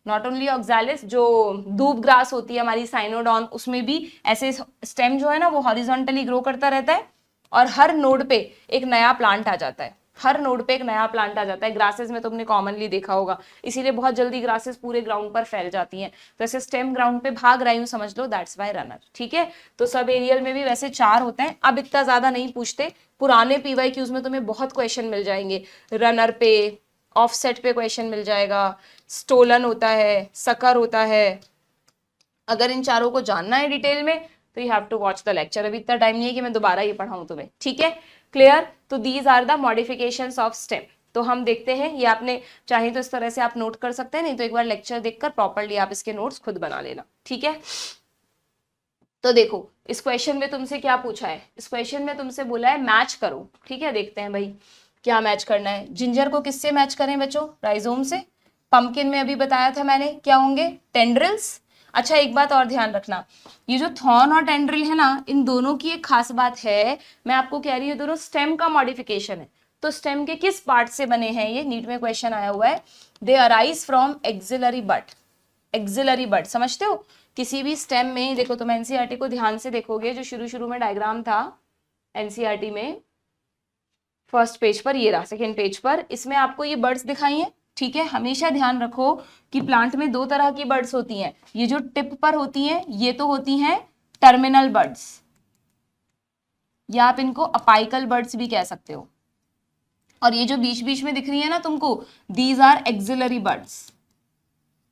Not only oxalis, जो धूप ग्रास होती है हमारी साइनोडॉन, उसमें भी ऐसे स्टेम जो है ना वो हॉरिजॉन्टली ग्रो करता रहता है और हर नोड पे एक नया प्लांट आ जाता है। हर नोड पे एक नया प्लांट आ जाता है। ग्रासेस में तुमने कॉमनली देखा होगा, इसीलिए बहुत जल्दी ग्रासेस पूरे ग्राउंड पर फैल जाती हैं। तो ऐसे स्टेम ग्राउंड पे भाग रही हूँ समझ लो, दैट्स वाई रनर, ठीक है। तो सब एरियल में भी वैसे 4 होते हैं, अब इतना ज्यादा नहीं पूछते। पुराने PYQs में तुम्हें बहुत क्वेश्चन मिल जाएंगे, रनर पे, ऑफसेट पे क्वेश्चन मिल जाएगा, स्टोलन होता है, सकर होता है। अगर इन चारों को जानना है डिटेल में तो you have to watch the lecture. अभी इतना टाइम नहीं है कि मैं दोबारा ये पढ़ाऊं तुम्हें, ठीक है, क्लियर। तो these are the modifications of stem. तो हम देखते हैं, ये आपने चाहे तो इस तरह से आप नोट कर सकते हैं, नहीं तो एक बार लेक्चर देखकर प्रॉपरली आप इसके नोट्स खुद बना लेना, ठीक है। तो देखो इस क्वेश्चन में तुमसे क्या पूछा है? इस क्वेश्चन में तुमसे बोला है मैच करो, ठीक है। देखते हैं भाई क्या मैच करना है। जिंजर को किससे मैच करें बच्चों? राइजोम से। पंपकिन में अभी बताया था मैंने, क्या होंगे? टेंड्रिल्स। अच्छा एक बात और ध्यान रखना, ये जो थॉर्न और टेंड्रिल है ना, इन दोनों की एक खास बात है, मैं आपको कह रही हूँ दोनों स्टेम का मॉडिफिकेशन है। तो स्टेम के किस पार्ट से बने हैं? ये नीट में क्वेश्चन आया हुआ है। They arise from axillary bud. Axillary bud समझते हो? किसी भी स्टेम में देखो, तुम एनसीईआरटी को ध्यान से देखोगे, जो शुरू में डायग्राम था एनसीईआरटी में, फर्स्ट पेज पर, ये रहा सेकेंड पेज पर, इसमें आपको ये बर्ड्स दिखाई हैं, ठीक है। हमेशा ध्यान रखो कि प्लांट में 2 तरह की बर्ड्स होती हैं। ये जो टिप पर होती हैं ये तो होती हैं टर्मिनल बर्ड्स, या आप इनको अपाइकल बर्ड्स भी कह सकते हो। और ये जो बीच बीच में दिख रही है ना तुमको, these are axillary buds.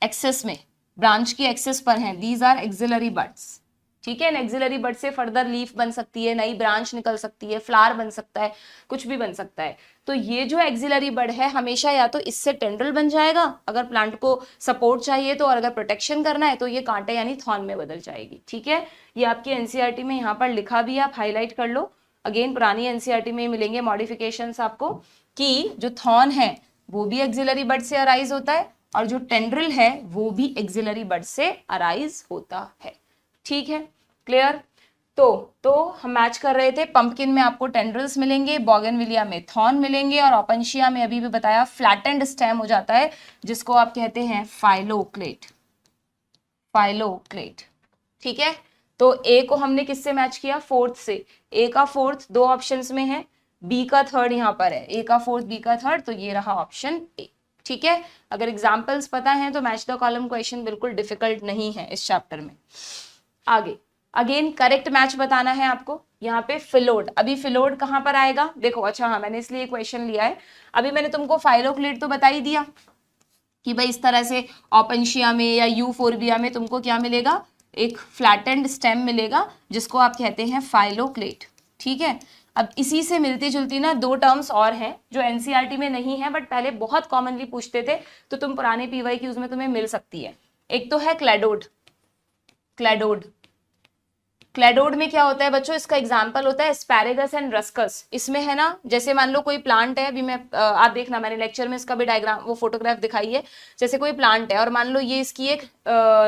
Axis में, ब्रांच की एक्सेस पर हैं, दीज आर एक्सिलरी बर्ड्स, ठीक है। एक्सिलरी बड से फर्दर लीफ बन सकती है, नई ब्रांच निकल सकती है, फ्लावर बन सकता है, कुछ भी बन सकता है। तो ये जो एक्सिलरी बड है हमेशा या तो इससे टेंड्रिल बन जाएगा अगर प्लांट को सपोर्ट चाहिए तो, और अगर प्रोटेक्शन करना है तो ये कांटे यानी थॉर्न में बदल जाएगी। ठीक है, ये आपकी एनसीईआरटी में यहाँ पर लिखा भी है, आप हाईलाइट कर लो। अगेन पुरानी एनसीईआरटी में मिलेंगे मॉडिफिकेशंस आपको कि जो थॉर्न है वो भी एक्सिलरी बड से अराइज होता है और जो टेंड्रिल है वो भी एक्सिलरी बड से अराइज होता है। ठीक है, क्लियर। तो हम मैच कर रहे थे, पंपकिन में आपको टेंड्रिल्स मिलेंगे, बोगनविलिया में थॉर्न मिलेंगे और ओपेंशिया में अभी भी बताया फ्लैटेंड स्टेम हो जाता है जिसको आप कहते हैं फाइलोक्लेट। फाइलोक्लेट, ठीक है। तो ए को हमने किससे मैच किया? फोर्थ से। ए का फोर्थ दो ऑप्शंस में है, बी का थर्ड यहाँ पर है, ए का फोर्थ बी का थर्ड, तो ये रहा ऑप्शन ए। ठीक है, अगर एग्जाम्पल्स पता है तो मैच द कॉलम क्वेश्चन बिल्कुल डिफिकल्ट नहीं है इस चैप्टर में। आगे अगेन करेक्ट मैच बताना है आपको। यहाँ पे फिलोड, अभी फिलोड कहाँ पर आएगा देखो। अच्छा हाँ, मैंने इसलिए क्वेश्चन लिया है, अभी मैंने तुमको फाइलोक्लेट तो बता ही दिया कि भाई इस तरह से ओपेंशिया में या यूफोर्बिया में तुमको क्या मिलेगा, एक फ्लैटेंड स्टेम मिलेगा जिसको आप कहते हैं फाइलोक्लेट। ठीक है, अब इसी से मिलती जुलती ना दो टर्म्स और हैं जो एनसीईआरटी में नहीं है बट पहले बहुत कॉमनली पूछते थे, तो तुम पुराने पीवाईक्यूज में तुम्हें मिल सकती है। एक तो है क्लैडोड। क्लैडोड, क्लैडोड में क्या होता है बच्चों, इसका एग्जाम्पल होता है एस्पैरेगस एंड रस्कस। इसमें है ना, जैसे मान लो कोई प्लांट है, अभी मैं आप देखना मैंने लेक्चर में इसका भी डायग्राम वो फोटोग्राफ दिखाई है। जैसे कोई प्लांट है और मान लो ये इसकी एक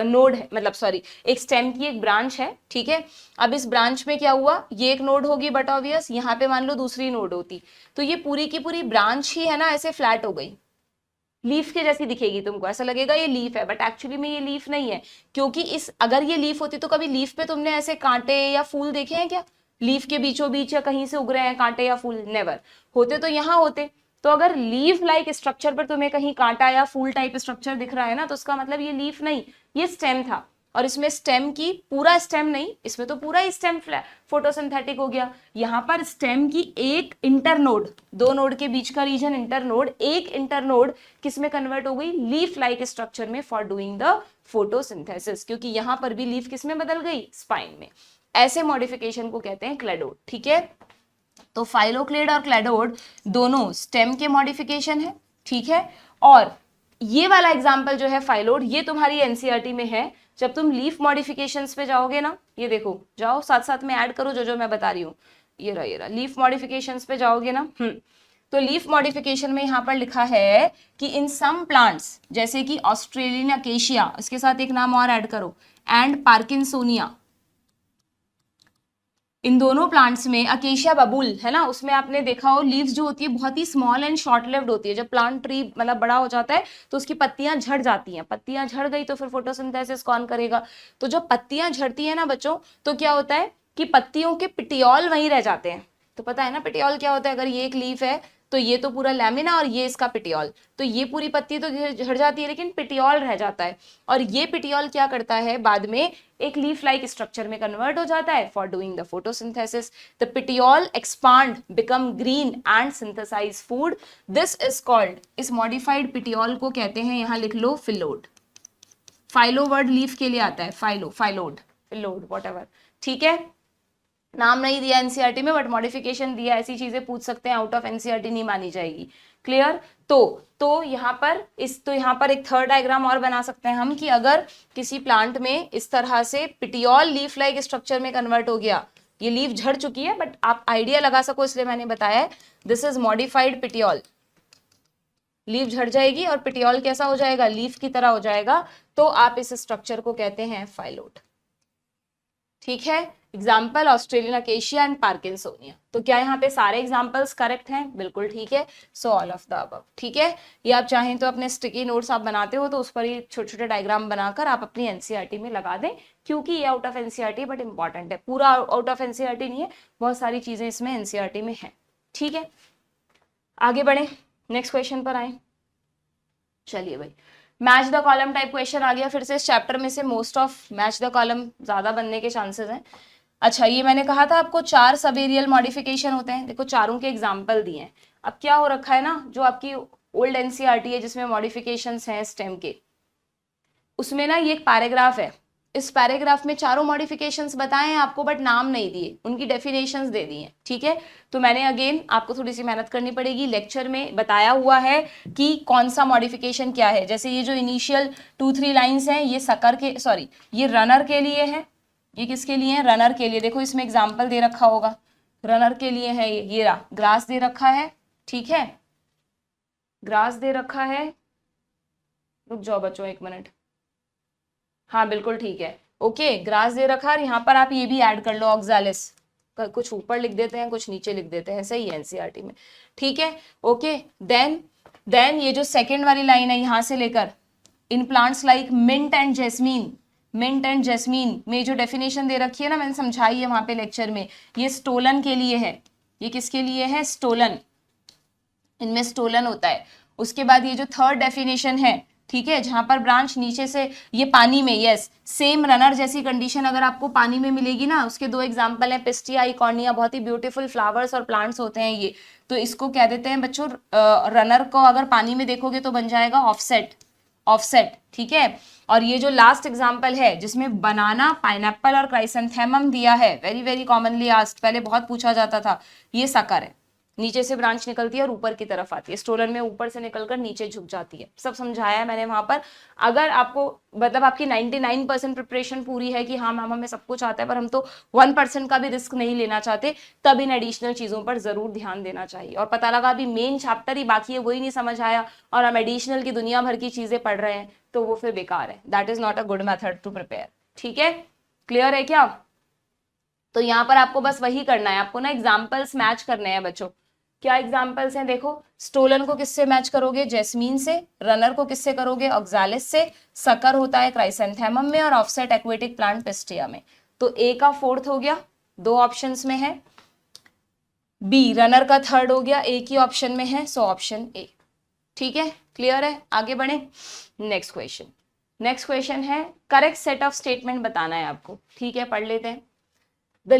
नोड है, मतलब सॉरी एक स्टेम की एक ब्रांच है। ठीक है, अब इस ब्रांच में क्या हुआ, ये एक नोड होगी बट ऑब्वियस यहाँ पे मान लो दूसरी नोड होती, तो ये पूरी की पूरी ब्रांच ही है ना ऐसे फ्लैट हो गई, लीफ के जैसी दिखेगी, तुमको ऐसा लगेगा ये लीफ है बट एक्चुअली में ये लीफ नहीं है। क्योंकि इस अगर ये लीफ होती तो कभी लीफ पे तुमने ऐसे कांटे या फूल देखे हैं क्या? लीफ के बीचों बीच या कहीं से उग रहे हैं कांटे या फूल? नेवर। होते तो यहाँ होते। तो अगर लीफ लाइक स्ट्रक्चर पर तुम्हें कहीं कांटा या फूल टाइप स्ट्रक्चर दिख रहा है ना, तो उसका मतलब ये लीफ नहीं, ये स्टेम था। और इसमें स्टेम की पूरा स्टेम नहीं, इसमें तो पूरा ही स्टेम फोटोसिंथेटिक हो गया। यहाँ पर स्टेम की एक इंटरनोड, दो नोड के बीच का रीजन इंटरनोड, एक इंटरनोड किसमें कन्वर्ट हो गई? लीफ लाइक स्ट्रक्चर में फॉर डूइंग द फोटोसिंथेसिस, क्योंकि यहाँ पर भी लीफ किसमें बदल गई? स्पाइन में। ऐसे मॉडिफिकेशन को कहते हैं क्लैडोड। ठीक है, तो फाइलोक्लेड और क्लैडोड दोनों स्टेम के मॉडिफिकेशन है। ठीक है, और ये वाला एग्जाम्पल जो है फाइलोड, ये तुम्हारी एनसीईआरटी में है। जब तुम लीफ मॉडिफिकेशंस पे जाओगे ना, ये देखो जाओ साथ साथ में ऐड करो जो जो मैं बता रही हूँ, ये रहा लीफ मॉडिफिकेशंस पे जाओगे ना, तो लीफ मॉडिफिकेशन में यहाँ पर लिखा है कि इन सम प्लांट्स जैसे कि ऑस्ट्रेलियन अकेशिया, इसके साथ एक नाम और ऐड करो, एंड पार्किंसोनिया, इन दोनों प्लांट्स में अकेशिया बबूल है ना, उसमें आपने देखा हो लीव्स जो होती है बहुत ही स्मॉल एंड शॉर्ट लिव्ड होती है। जब प्लांट ट्री मतलब बड़ा हो जाता है तो उसकी पत्तियां झड़ जाती हैं, पत्तियां झड़ गई तो फिर फोटोसिंथेसिस कौन करेगा? तो जब पत्तियां झड़ती है ना बच्चों, तो क्या होता है कि पत्तियों के पिटियोल वहीं रह जाते हैं। तो पता है ना पिटियोल क्या होता है? अगर ये एक लीफ है तो ये तो पूरा लैमिना और ये इसका पिटियोल, तो ये पूरी पत्ती तो झड़ जाती है लेकिन पिटियोल रह जाता है। और ये पिटियोल क्या करता है, बाद में एक लीफ लाइक स्ट्रक्चर में कन्वर्ट हो जाता है for doing the photosynthesis. The petiole expand, become green and synthesise food, this is called, इस मॉडिफाइड पिटियोल को कहते हैं, यहां लिख लो फिलोड। फाइलो वर्ड लीफ के लिए आता है, फाइलो, फाइलोड, फिलोड, व्हाटएवर। ठीक है, नाम नहीं दिया एनसीईआरटी में बट मॉडिफिकेशन दिया, ऐसी चीजें पूछ सकते हैं, आउट ऑफ एनसीईआरटी नहीं मानी जाएगी। क्लियर। तो यहाँ पर यहाँ पर एक थर्ड डायग्राम और बना सकते हैं हम कि अगर किसी प्लांट में इस तरह से पिटियोल लीफ लाइक स्ट्रक्चर में कन्वर्ट हो गया, ये लीफ झड़ चुकी है बट आप आइडिया लगा सको इसलिए मैंने बताया, this is modified petiole. Leaf झड़ जाएगी और पिटियोल कैसा हो जाएगा? लीफ की तरह हो जाएगा, तो आप इस स्ट्रक्चर को कहते हैं फाइलोड। ठीक है, example Australian acacia and Parkinsonian. तो क्या यहाँ पे सारे एग्जाम्पल्स करेक्ट हैं? बिल्कुल ठीक है, so all of the above. ठीक है, ये आप चाहें तो अपने स्टिकी नोट्स आप बनाते हो तो उस पर ही छोटे छोटे डायग्राम बनाकर आप अपनी एनसीईआरटी में लगा दें, क्योंकि ये out of NCERT but important है। पूरा आउट ऑफ एनसीईआरटी नहीं है, बहुत सारी चीजें इसमें एनसीईआरटी में है। ठीक है, आगे बढ़े, नेक्स्ट क्वेश्चन पर आए। चलिए भाई, match the column type question आ गया फिर से इस चैप्टर में से। Most of match the column ज्यादा बनने के चांसेस हैं। अच्छा, ये मैंने कहा था आपको 4 सब एरियल मॉडिफिकेशन होते हैं, देखो चारों के एग्जाम्पल दिए हैं। अब क्या हो रखा है ना, जो आपकी ओल्ड एनसीईआरटी है जिसमें मॉडिफिकेशंस हैं स्टेम के, उसमें ना ये एक पैराग्राफ है इस पैराग्राफ में चारों मॉडिफिकेशंस बताए हैं आपको, बट नाम नहीं दिए, उनकी डेफिनेशंस दे दी हैं, ठीक है। तो मैंने अगेन आपको थोड़ी सी मेहनत करनी पड़ेगी, लेक्चर में बताया हुआ है कि कौन सा मॉडिफिकेशन क्या है। जैसे ये जो इनिशियल 2-3 लाइन्स हैं, ये सकर के, सॉरी, ये रनर के लिए है। ये किसके लिए है? रनर के लिए। देखो इसमें एग्जाम्पल दे रखा होगा, रनर के लिए है ये रहा, ग्रास दे रखा है, ठीक है, ग्रास दे रखा है। रुक जाओ बच्चों 1 मिनट, हाँ बिल्कुल ठीक है, ओके, ग्रास दे रखा है। यहाँ पर आप ये भी ऐड कर लो, ऑक्सालिस, कुछ ऊपर लिख देते हैं, कुछ नीचे लिख देते हैं, सही है एनसीईआरटी में, ठीक है, ओके। देन ये जो सेकेंड वाली लाइन है यहाँ से लेकर, in plants like mint and jasmine, mint and jasmine में जो डेफिनेशन दे रखी है ना, मैंने समझाई है वहां पे लेक्चर में, ये स्टोलन के लिए है। ये किसके लिए है? स्टोलन, इनमें स्टोलन होता है। उसके बाद ये जो थर्ड डेफिनेशन है, ठीक है, जहां पर ब्रांच नीचे से, ये पानी में, यस, सेम रनर जैसी कंडीशन अगर आपको पानी में मिलेगी ना, उसके 2 एग्जांपल हैं, पिस्टिया, इकॉर्निया, बहुत ही ब्यूटीफुल फ्लावर्स और प्लांट्स होते हैं ये। तो इसको कह देते हैं बच्चों, रनर को अगर पानी में देखोगे तो बन जाएगा ऑफसेट, ऑफसेट, ठीक है। और ये जो लास्ट एग्जांपल है जिसमें बनाना, पाइनएप्पल और क्राइसेंथेमम दिया है, वेरी वेरी कॉमनली आस्क्ड, पहले बहुत पूछा जाता था, ये सकर है, नीचे से ब्रांच निकलती है और ऊपर की तरफ आती है। स्टोलन में ऊपर से निकलकर नीचे झुक जाती है, सब समझाया है मैंने वहां पर। अगर आपको मतलब आपकी 99% प्रिपरेशन पूरी है कि हाँ मैम हमें सब कुछ आता है, पर हम तो 1% का भी रिस्क नहीं लेना चाहते, तब इन एडिशनल चीजों पर जरूर ध्यान देना चाहिए। और पता लगा अभी मेन चैप्टर ही बाकी है, वही नहीं समझ आया और हम एडिशनल की दुनिया भर की चीजें पढ़ रहे हैं, तो वो फिर बेकार है। That is not a good method to prepare, ठीक है, क्लियर है क्या? तो यहाँ पर आपको बस वही करना है, आपको ना एग्जाम्पल्स मैच करने हैं बच्चों। क्या एग्जाम्पल्स हैं? देखो, स्टोलन को किससे मैच करोगे? जैस्मीन से। रनर को किससे करोगे? ऑक्सालिस से। सकर होता है क्राइसेंथेमम में, और ऑफसेट एक्वेटिक प्लांट पिस्टिया में। तो ए का 4th हो गया, 2 ऑप्शंस में है। बी रनर का 3rd हो गया, एक ही ऑप्शन में है, सो ऑप्शन ए, ठीक है, क्लियर है? आगे बढ़े, नेक्स्ट क्वेश्चन। नेक्स्ट क्वेश्चन है, करेक्ट सेट ऑफ स्टेटमेंट बताना है आपको, ठीक है, पढ़ लेते हैं। The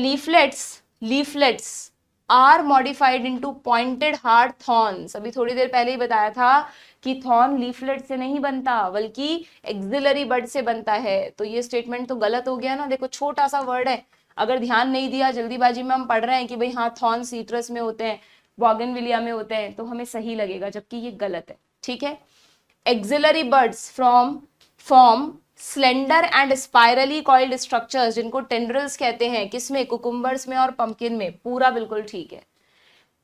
leaflets are modified into pointed hard thorns। अभी थोड़ी देर पहले ही बताया था कि थॉर्न लीफलेट से नहीं बनता बल्कि एक्सिलरी बड से बनता है। तो ये स्टेटमेंट तो गलत हो गया ना। देखो छोटा सा वर्ड है, अगर ध्यान नहीं दिया, जल्दीबाजी में हम पढ़ रहे हैं कि भाई हाँ थॉर्न सीट्रस में होते हैं, बॉगनविलिया में होते हैं, तो हमें सही लगेगा, जबकि ये गलत है, ठीक है। Axillary birds form slender and spirally coiled structures, जिनको टेंड्रिल्स कहते हैं, किसमें? कुकुम्बर्स में और पंपकिन में, पूरा बिल्कुल ठीक है।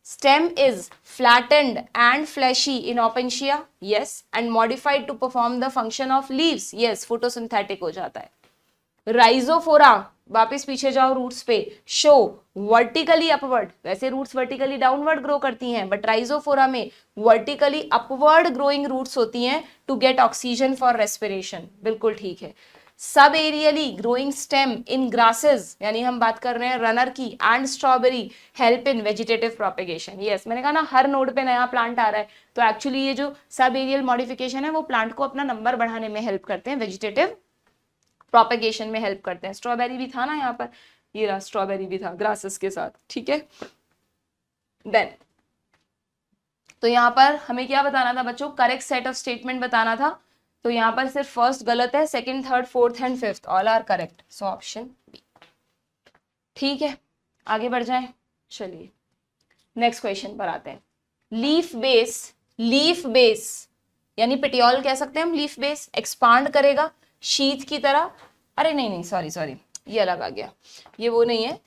Stem is flattened and fleshy in Opuntia, yes, and modified to perform the function of leaves, yes, photosynthetic हो जाता है। राइजोफोरा, वापस पीछे जाओ रूट्स पे, शो वर्टिकली अपवर्ड, वैसे रूट्स वर्टिकली डाउनवर्ड ग्रो करती हैं, बट राइजोफोरा में वर्टिकली अपवर्ड ग्रोइंग रूट्स होती हैं to get oxygen for respiration, बिल्कुल ठीक है। सब aerially growing stem in grasses, यानी हम बात कर रहे हैं रनर की, and strawberry help in vegetative propagation, yes. मैंने कहा ना हर नोड पे नया प्लांट आ रहा है, तो एक्चुअली ये जो सब एरियल मॉडिफिकेशन है वो प्लांट को अपना नंबर बढ़ाने में हेल्प करते हैं, वेजिटेटिव प्रोपेगेशन में हेल्प करते हैं। स्ट्रॉबेरी भी था ना यहाँ पर, ये रहा, स्ट्रॉबेरी भी था ग्रासेस के साथ, ठीक है। देन तो यहाँ पर हमें क्या बताना था बच्चों? करेक्ट सेट ऑफ स्टेटमेंट बताना था। तो यहाँ पर सिर्फ फर्स्ट गलत है, second, third, fourth and fifth all are correct, so option B, ठीक है। आगे बढ़ जाएं, चलिए नेक्स्ट क्वेश्चन पर आते हैं। लीफ बेस यानी पेटियोल कह सकते हैं हम, लीफ बेस एक्सपांड करेगा शीथ की तरह, अरे नहीं, सॉरी, ये अलग आ गया, ये वो नहीं है।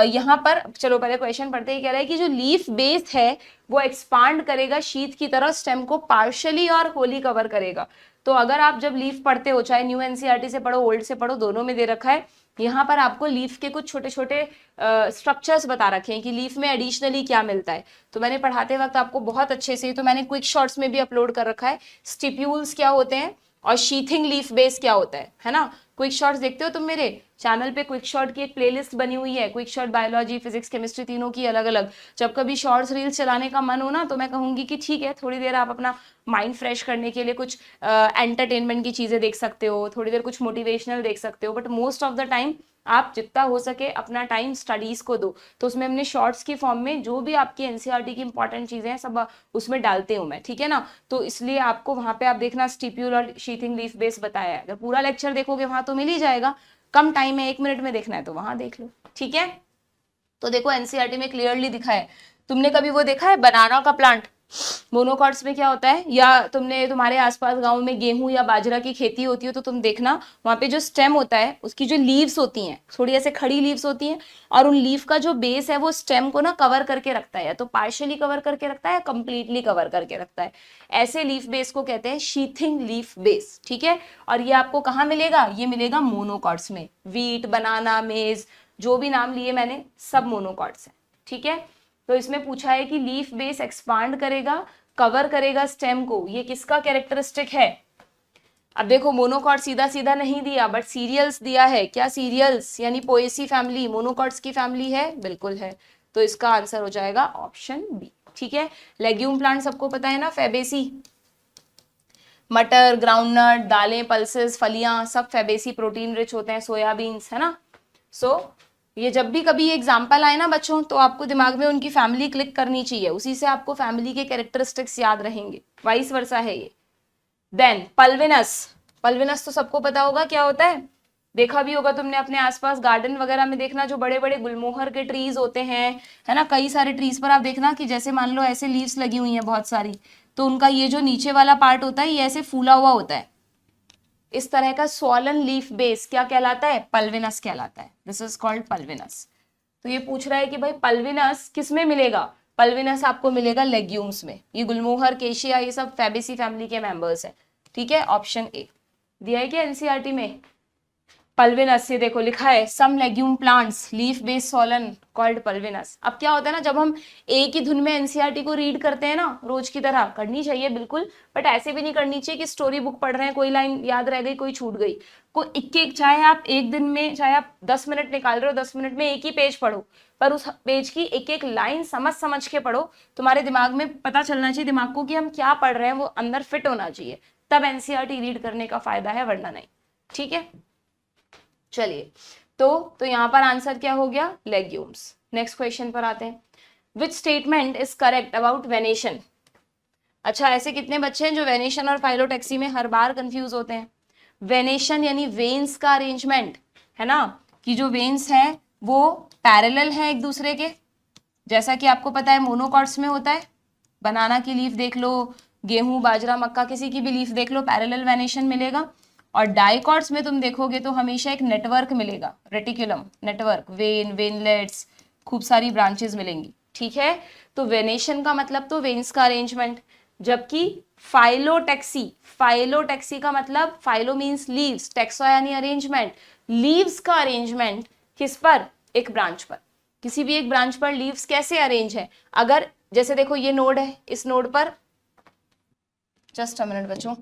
यहाँ पर चलो पहले क्वेश्चन पढ़ते ही, कह रहा है कि जो लीफ बेस है वो एक्सपांड करेगा शीथ की तरह, स्टेम को पार्शियली और होली कवर करेगा। तो अगर आप जब लीफ पढ़ते हो, चाहे न्यू एनसीईआरटी से पढ़ो, ओल्ड से पढ़ो, दोनों में दे रखा है, यहाँ पर आपको लीफ के कुछ छोटे छोटे स्ट्रक्चर्स बता रखे हैं कि लीफ में एडिशनली क्या मिलता है। तो मैंने पढ़ाते वक्त आपको बहुत अच्छे से, तो मैंने क्विक शॉर्ट्स में भी अपलोड कर रखा है, स्टिप्यूल्स क्या होते हैं और शीथिंग लीफ बेस क्या होता है ना। क्विक शॉर्ट्स देखते हो तुम मेरे चैनल पे? क्विक शॉर्ट की एक प्लेलिस्ट बनी हुई है, quick short biology, physics, chemistry, तीनों की अलग अलग। जब कभी शॉर्ट्स रील्स चलाने का मन हो ना, तो मैं कहूंगी कि ठीक है, थोड़ी देर आप अपना माइंड फ्रेश करने के लिए कुछ एंटरटेनमेंट की चीजें देख सकते हो, थोड़ी देर कुछ मोटिवेशनल देख सकते हो, but most of the time आप जितना हो सके अपना टाइम स्टडीज को दो। तो उसमें हमने शॉर्ट्स की फॉर्म में जो भी आपकी एनसीईआरटी की इंपॉर्टेंट चीजें हैं सब उसमें डालते हूँ मैं, ठीक है ना। तो इसलिए आपको वहां पे आप देखना स्टिप्यूल और शीथिंग लीफ बेस बताया है। अगर पूरा लेक्चर देखोगे वहां तो मिल ही जाएगा, कम टाइम है 1 मिनट में देखना है तो वहां देख लो, ठीक है। तो देखो एनसीईआरटी में क्लियरली दिखा है। तुमने कभी वो देखा है बनाना का प्लांट, मोनोकॉट्स में क्या होता है, या तुमने तुम्हारे आसपास गांव में गेहूं या बाजरा की खेती होती है तो तुम देखना वहां पे जो स्टेम होता है उसकी जो लीव्स होती हैं थोड़ी ऐसे खड़ी लीव्स होती हैं, और उन लीफ का जो बेस है वो स्टेम को ना कवर करके रखता है, या तो पार्शियली कवर करके रखता है या कंप्लीटली कवर करके रखता है। ऐसे लीफ बेस को कहते हैं शीथिंग लीफ बेस, ठीक है। और ये आपको कहाँ मिलेगा, ये मिलेगा मोनोकॉट्स में। वीट, बनाना, मेज, जो भी नाम लिए मैंने सब मोनोकॉट्स हैं, ठीक है। तो इसमें पूछा है कि लीफ बेस एक्सपांड करेगा, कवर करेगा स्टेम को, ये किसका कैरेक्टरिस्टिक है। अब देखो मोनोकॉट सीधा सीधा नहीं दिया बट सीरियल्स दिया है। क्या सीरियल्स, यानी पोएसी फैमिली मोनोकॉट्स की फैमिली है, बिल्कुल है। तो इसका आंसर हो जाएगा ऑप्शन बी, ठीक है। लेग्यूम प्लांट सबको पता है ना, फैबेसी, मटर, ग्राउंडनट, दालें, पल्सेस, फलियां सब फैबेसी प्रोटीन रिच होते हैं, सोयाबीन्स, है ना। ये जब भी कभी एग्जाम्पल आए ना बच्चों तो आपको दिमाग में उनकी फैमिली क्लिक करनी चाहिए, उसी से आपको फैमिली के कैरेक्टरिस्टिक्स याद रहेंगे, वाइस वर्सा है ये। देन पल्विनस, पल्विनस तो सबको पता होगा क्या होता है, देखा भी होगा तुमने अपने आसपास गार्डन वगैरह में, देखना जो बड़े बड़े गुलमोहर के ट्रीज होते हैं, है ना, कई सारे ट्रीज पर आप देखना कि जैसे मान लो ऐसे लीव्स लगी हुई हैं बहुत सारी, तो उनका ये जो नीचे वाला पार्ट होता है ये ऐसे फूला हुआ होता है, इस तरह का स्वॉलन लीफ बेस क्या कहलाता है, पल्विनस कहलाता है। This is called pulvinus. तो ये पूछ रहा है कि भाई पल्विनस किस में मिलेगा, पल्विनस आपको मिलेगा लेग्यूम्स में। ये गुलमोहर, केशिया, ये सब फैबेसी फैमिली के मेंबर्स हैं, ठीक है। ऑप्शन ए दिया है क्या एनसीईआरटी में, पल्विनस। ये देखो लिखा है some legume plants leaf base swollen called pulvinus. अब क्या होता है ना, जब हम एक ही धुन में एनसीईआरटी को रीड करते हैं ना, रोज की तरह करनी चाहिए बिल्कुल, बट ऐसे भी नहीं करनी चाहिए कि स्टोरी बुक पढ़ रहे हैं, कोई लाइन याद रह गई, कोई छूट गई। कोई एक चाहे आप एक दिन में, चाहे आप 10 मिनट निकाल रहे हो, 10 मिनट में एक ही पेज पढ़ो, पर उस पेज की एक एक लाइन समझ समझ के पढ़ो। तुम्हारे दिमाग में पता चलना चाहिए दिमाग को कि हम क्या पढ़ रहे हैं, वो अंदर फिट होना चाहिए, तब एनसीईआरटी रीड करने का फायदा है, वरना नहीं, ठीक है। चलिए तो यहाँ पर आंसर क्या हो गया, लेग्यूम्स। नेक्स्ट क्वेश्चन पर आते हैं। विच statement is correct about venation. अच्छा, ऐसे कितने बच्चे हैं जो वेनेशन और फाइलोटैक्सी में हर बार कंफ्यूज होते हैं। वेनेशन यानी वेन्स का अरेंजमेंट, है ना, कि जो वेन्स है वो पैरेलल है एक दूसरे के, जैसा कि आपको पता है मोनोकॉट्स में होता है। बनाना की लीफ देख लो, गेहूं, बाजरा, मक्का, किसी की भी लीफ देख लो, पैरेलल वेनेशन मिलेगा। और डाइकॉट्स में तुम देखोगे तो हमेशा एक नेटवर्क मिलेगा, रेटिकुलम नेटवर्क, वेन, वेनलेट्स, खूब सारी ब्रांचेस मिलेंगी, ठीक है। तो वेनेशन का मतलब तो वेन्स का अरेंजमेंट, जबकि फाइलोटैक्सी, फाइलोटैक्सी का मतलब फाइलो मीन्स लीव्स, टेक्सा यानी अरेंजमेंट, लीव्स का अरेंजमेंट किस पर, एक ब्रांच पर, किसी भी एक ब्रांच पर लीव्स कैसे अरेंज है। अगर जैसे देखो ये नोड है, इस नोड पर, जस्ट अ मिनट बच्चों,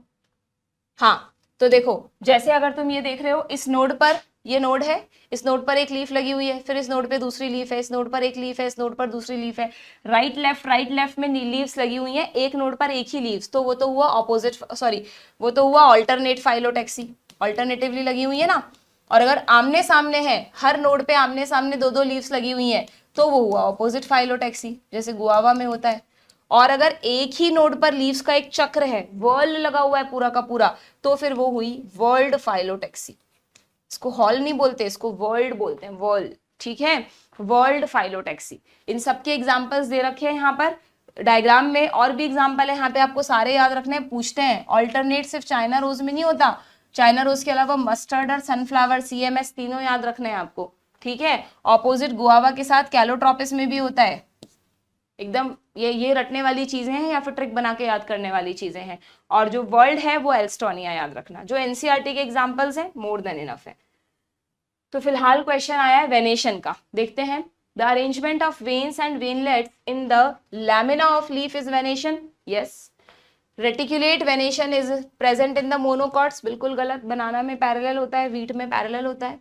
हाँ, तो देखो जैसे अगर तुम ये देख रहे हो, इस नोड पर ये नोड है, इस नोड पर एक लीफ लगी हुई है, फिर इस नोड पे दूसरी लीफ है, इस नोड पर एक लीफ है, इस नोड पर दूसरी लीफ है, राइट लेफ्ट में लीव्स लगी हुई हैं, एक नोड पर एक ही लीव्स, तो वो तो हुआ ऑपोजिट, सॉरी वो तो हुआ ऑल्टरनेट फाइलोटैक्सी, ऑल्टरनेटिवली लगी हुई है ना। और अगर आमने सामने है, हर नोड पे आमने सामने दो दो लीव्स लगी हुई हैं, तो वो हुआ ऑपोजिट फाइलोटैक्सी, जैसे गुआवा में होता है। और अगर एक ही नोड पर लीव्स का एक चक्र है, वर्ल्ड लगा हुआ है पूरा का पूरा, तो फिर वो हुई वर्ल्ड फाइलोटैक्सी। इसको हॉल नहीं बोलते, इसको वर्ल्ड बोलते हैं, वर्ल्ड, ठीक है, वर्ल्ड फाइलोटैक्सी। इन सबके एग्जांपल्स दे रखे हैं यहाँ पर डायग्राम में, और भी एग्जांपल है यहाँ पे, आपको सारे याद रखने हैं, पूछते हैं। ऑल्टरनेट सिर्फ चाइना रोज में नहीं होता, चाइना रोज के अलावा मस्टर्ड और सनफ्लावर, CMS तीनों याद रखने हैं आपको, ठीक है। ऑपोजिट गुआवा के साथ कैलोट्रोपिस में भी होता है। एकदम ये रटने वाली चीजें हैं या फिर ट्रिक बना के याद करने वाली चीजें हैं। और जो वर्ल्ड है वो एल्स्टोनिया याद रखना। जो एनसीईआरटी के एग्जांपल्स हैं मोर देन इनफ है। तो फिलहाल क्वेश्चन आया है वेनेशन का, देखते हैं। The arrangement of veins and veinlets in the lamina of leaf is venation, yes. Reticulate venation is present in the monocots, बिल्कुल गलत, बनाना में पैरेलल होता है, वीट में पैरेलल होता है।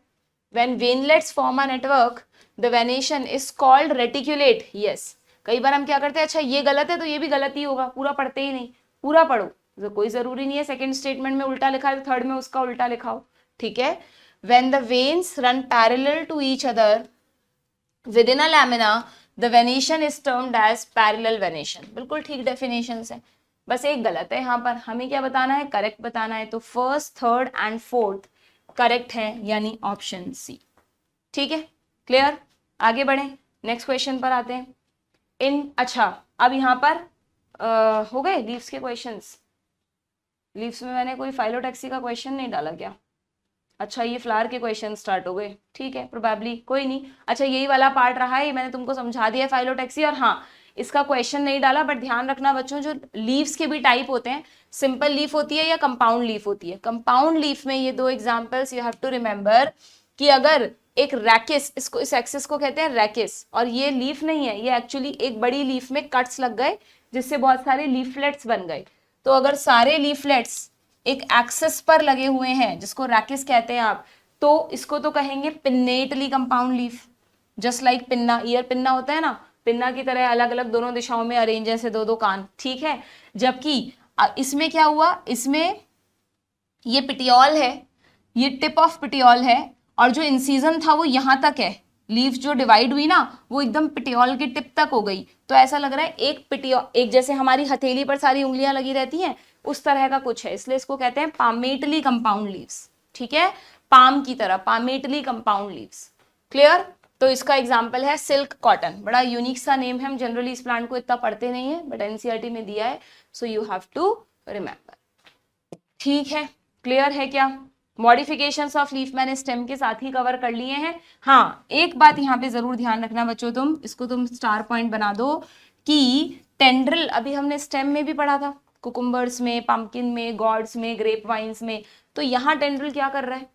When veinlets form a network the venation is called reticulate, yes. कई बार हम क्या करते हैं, अच्छा ये गलत है तो ये भी गलत ही होगा, पूरा पढ़ते ही नहीं, पूरा पढ़ो, तो कोई जरूरी नहीं है सेकंड स्टेटमेंट में उल्टा लिखा है तो थर्ड में उसका उल्टा लिखाओ, ठीक है। when the veins run parallel to each other within a lamina the venation is termed as parallel venation। बिल्कुल ठीक डेफिनेशन है, बस एक गलत है यहाँ पर। हमें क्या बताना है, करेक्ट बताना है। तो first, third and fourth correct है, यानी ऑप्शन सी। ठीक है, क्लियर। आगे बढ़े, नेक्स्ट क्वेश्चन पर आते हैं। अच्छा, अब यहाँ पर हो गए लीव्स के क्वेश्चंस। लीव्स में मैंने कोई फाइलोटैक्सी का क्वेश्चन नहीं डाला क्या? अच्छा, ये फ्लावर के क्वेश्चन स्टार्ट हो गए, ठीक है, प्रोबेबली कोई नहीं। अच्छा, यही वाला पार्ट रहा है, ये मैंने तुमको समझा दिया फाइलोटैक्सी। और हाँ, इसका क्वेश्चन नहीं डाला, बट ध्यान रखना बच्चों, जो लीव्स के भी टाइप होते हैं, सिंपल लीफ होती है या कंपाउंड लीफ होती है। कंपाउंड लीफ में ये दो examples you have to remember कि अगर एक रैकिस, इसको इस एक्सिस को कहते हैं रैकिस, और ये लीफ नहीं है, ये एक्चुअली एक बड़ी लीफ में कट्स लग गए जिससे बहुत सारे लीफलेट्स बन गए। तो अगर सारे लीफलेट्स एक एक्सिस पर लगे हुए हैं, जिसको रैकिस कहते हैं आप, तो इसको तो कहेंगे pinnately compound leaf. Just like pinna, ear pinna होता है ना, पिन्ना की तरह अलग अलग दोनों दिशाओं में अरेंज है, दो दो कान, ठीक है। जबकि इसमें क्या हुआ, इसमें ये पिटियोल है, ये टिप ऑफ पिटियोल है, और जो इंसीजन था वो यहाँ तक है। लीफ जो डिवाइड हुई ना, वो एकदम पिटियोल की टिप तक हो गई। तो ऐसा लग रहा है एक पिटियोल, एक जैसे हमारी हथेली पर सारी उंगलियां लगी रहती हैं, उस तरह का कुछ है, इसलिए इसको कहते हैं पामेटली कंपाउंड लीव्स। ठीक है, पाम की तरह, पामेटली कंपाउंड लीव्स। क्लियर। तो इसका एग्जाम्पल है सिल्क कॉटन, बड़ा यूनिक सा नेम है, हम जनरली इस प्लांट को इतना पढ़ते नहीं है, बट एनसीईआरटी में दिया है, so you have to remember. ठीक है, क्लियर है क्या? मॉडिफिकेशंस ऑफ लीफ मैंने स्टेम के साथ ही कवर कर लिए हैं। हाँ, एक बात यहाँ पे जरूर ध्यान रखना बच्चों, तुम स्टार पॉइंट बना दो कि टेंड्रिल अभी हमने स्टेम में भी पढ़ा था, कुकुम्बर्स में, पंपकिन में, गॉड्स में, ग्रेप वाइन्स में। तो यहाँ टेंड्रिल क्या कर रहा है?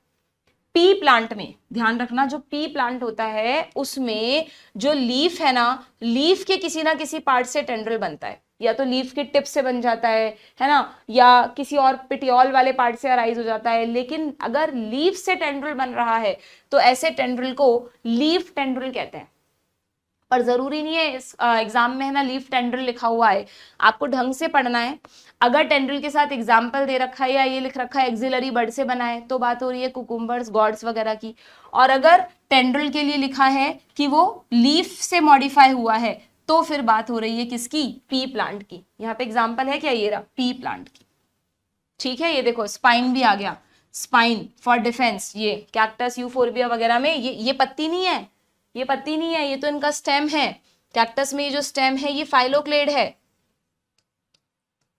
पी प्लांट में ध्यान रखना, जो पी प्लांट होता है उसमें जो लीफ है ना, लीफ के किसी ना किसी पार्ट से टेंड्रिल बनता है, या तो लीफ के टिप से बन जाता है ना, या किसी और पिटियोल वाले पार्ट से अराइज हो जाता है। लेकिन अगर लीफ से टेंड्रिल बन रहा है तो ऐसे टेंड्रिल को लीफ टेंड्रिल कहते हैं। पर जरूरी नहीं है इस एग्जाम में है ना लीफ टेंड्रिल लिखा हुआ है, आपको ढंग से पढ़ना है। अगर टेंड्रिल के साथ एग्जाम्पल दे रखा है या ये लिख रखा है एक्सिलरी बर्ड से बना है, तो बात हो रही है कुकुम्बर्स, गॉड्स वगैरह की। और अगर टेंड्रिल के लिए लिखा है कि वो लीफ से मॉडिफाई हुआ है, तो फिर बात हो रही है किसकी? पी प्लांट की। यहाँ पे एग्जाम्पल है क्या? ये रहा, पी प्लांट की। ठीक है, ये देखो स्पाइन भी आ गया, स्पाइन फॉर डिफेंस। ये कैक्टस, यूफोर्बिया वगैरह में ये पत्ती नहीं है, ये पत्ती नहीं है, ये तो इनका स्टेम है। कैक्टस में ये जो स्टेम है ये फाइलोक्लेड है।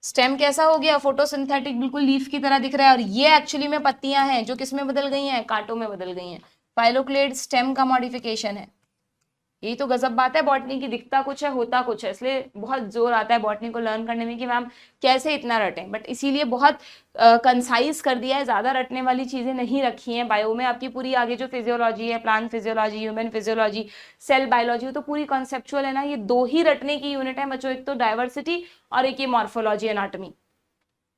स्टेम कैसा हो गया? फोटोसिंथेटिक, बिल्कुल लीफ की तरह दिख रहा है। और ये एक्चुअली में पत्तियां हैं जो किस में बदल गई हैं? कांटों में बदल गई हैं। फाइलोक्लेड स्टेम का मॉडिफिकेशन है। यही तो गजब बात है बॉटनी की, दिखता कुछ है होता कुछ है, इसलिए बहुत जोर आता है बॉटनी को लर्न करने में कि मैम कैसे इतना रटें। बट इसीलिए बहुत कंसाइज कर दिया है, ज्यादा रटने वाली चीजें नहीं रखी हैं बायो में। आपकी पूरी आगे जो फिजियोलॉजी है, plant physiology, human physiology, cell biology, तो पूरी कॉन्सेप्चुअल है ना। ये दो ही रटने की यूनिट है बच्चों, एक तो डाइवर्सिटी और एक ये मॉर्फोलॉजी एनाटॉमी।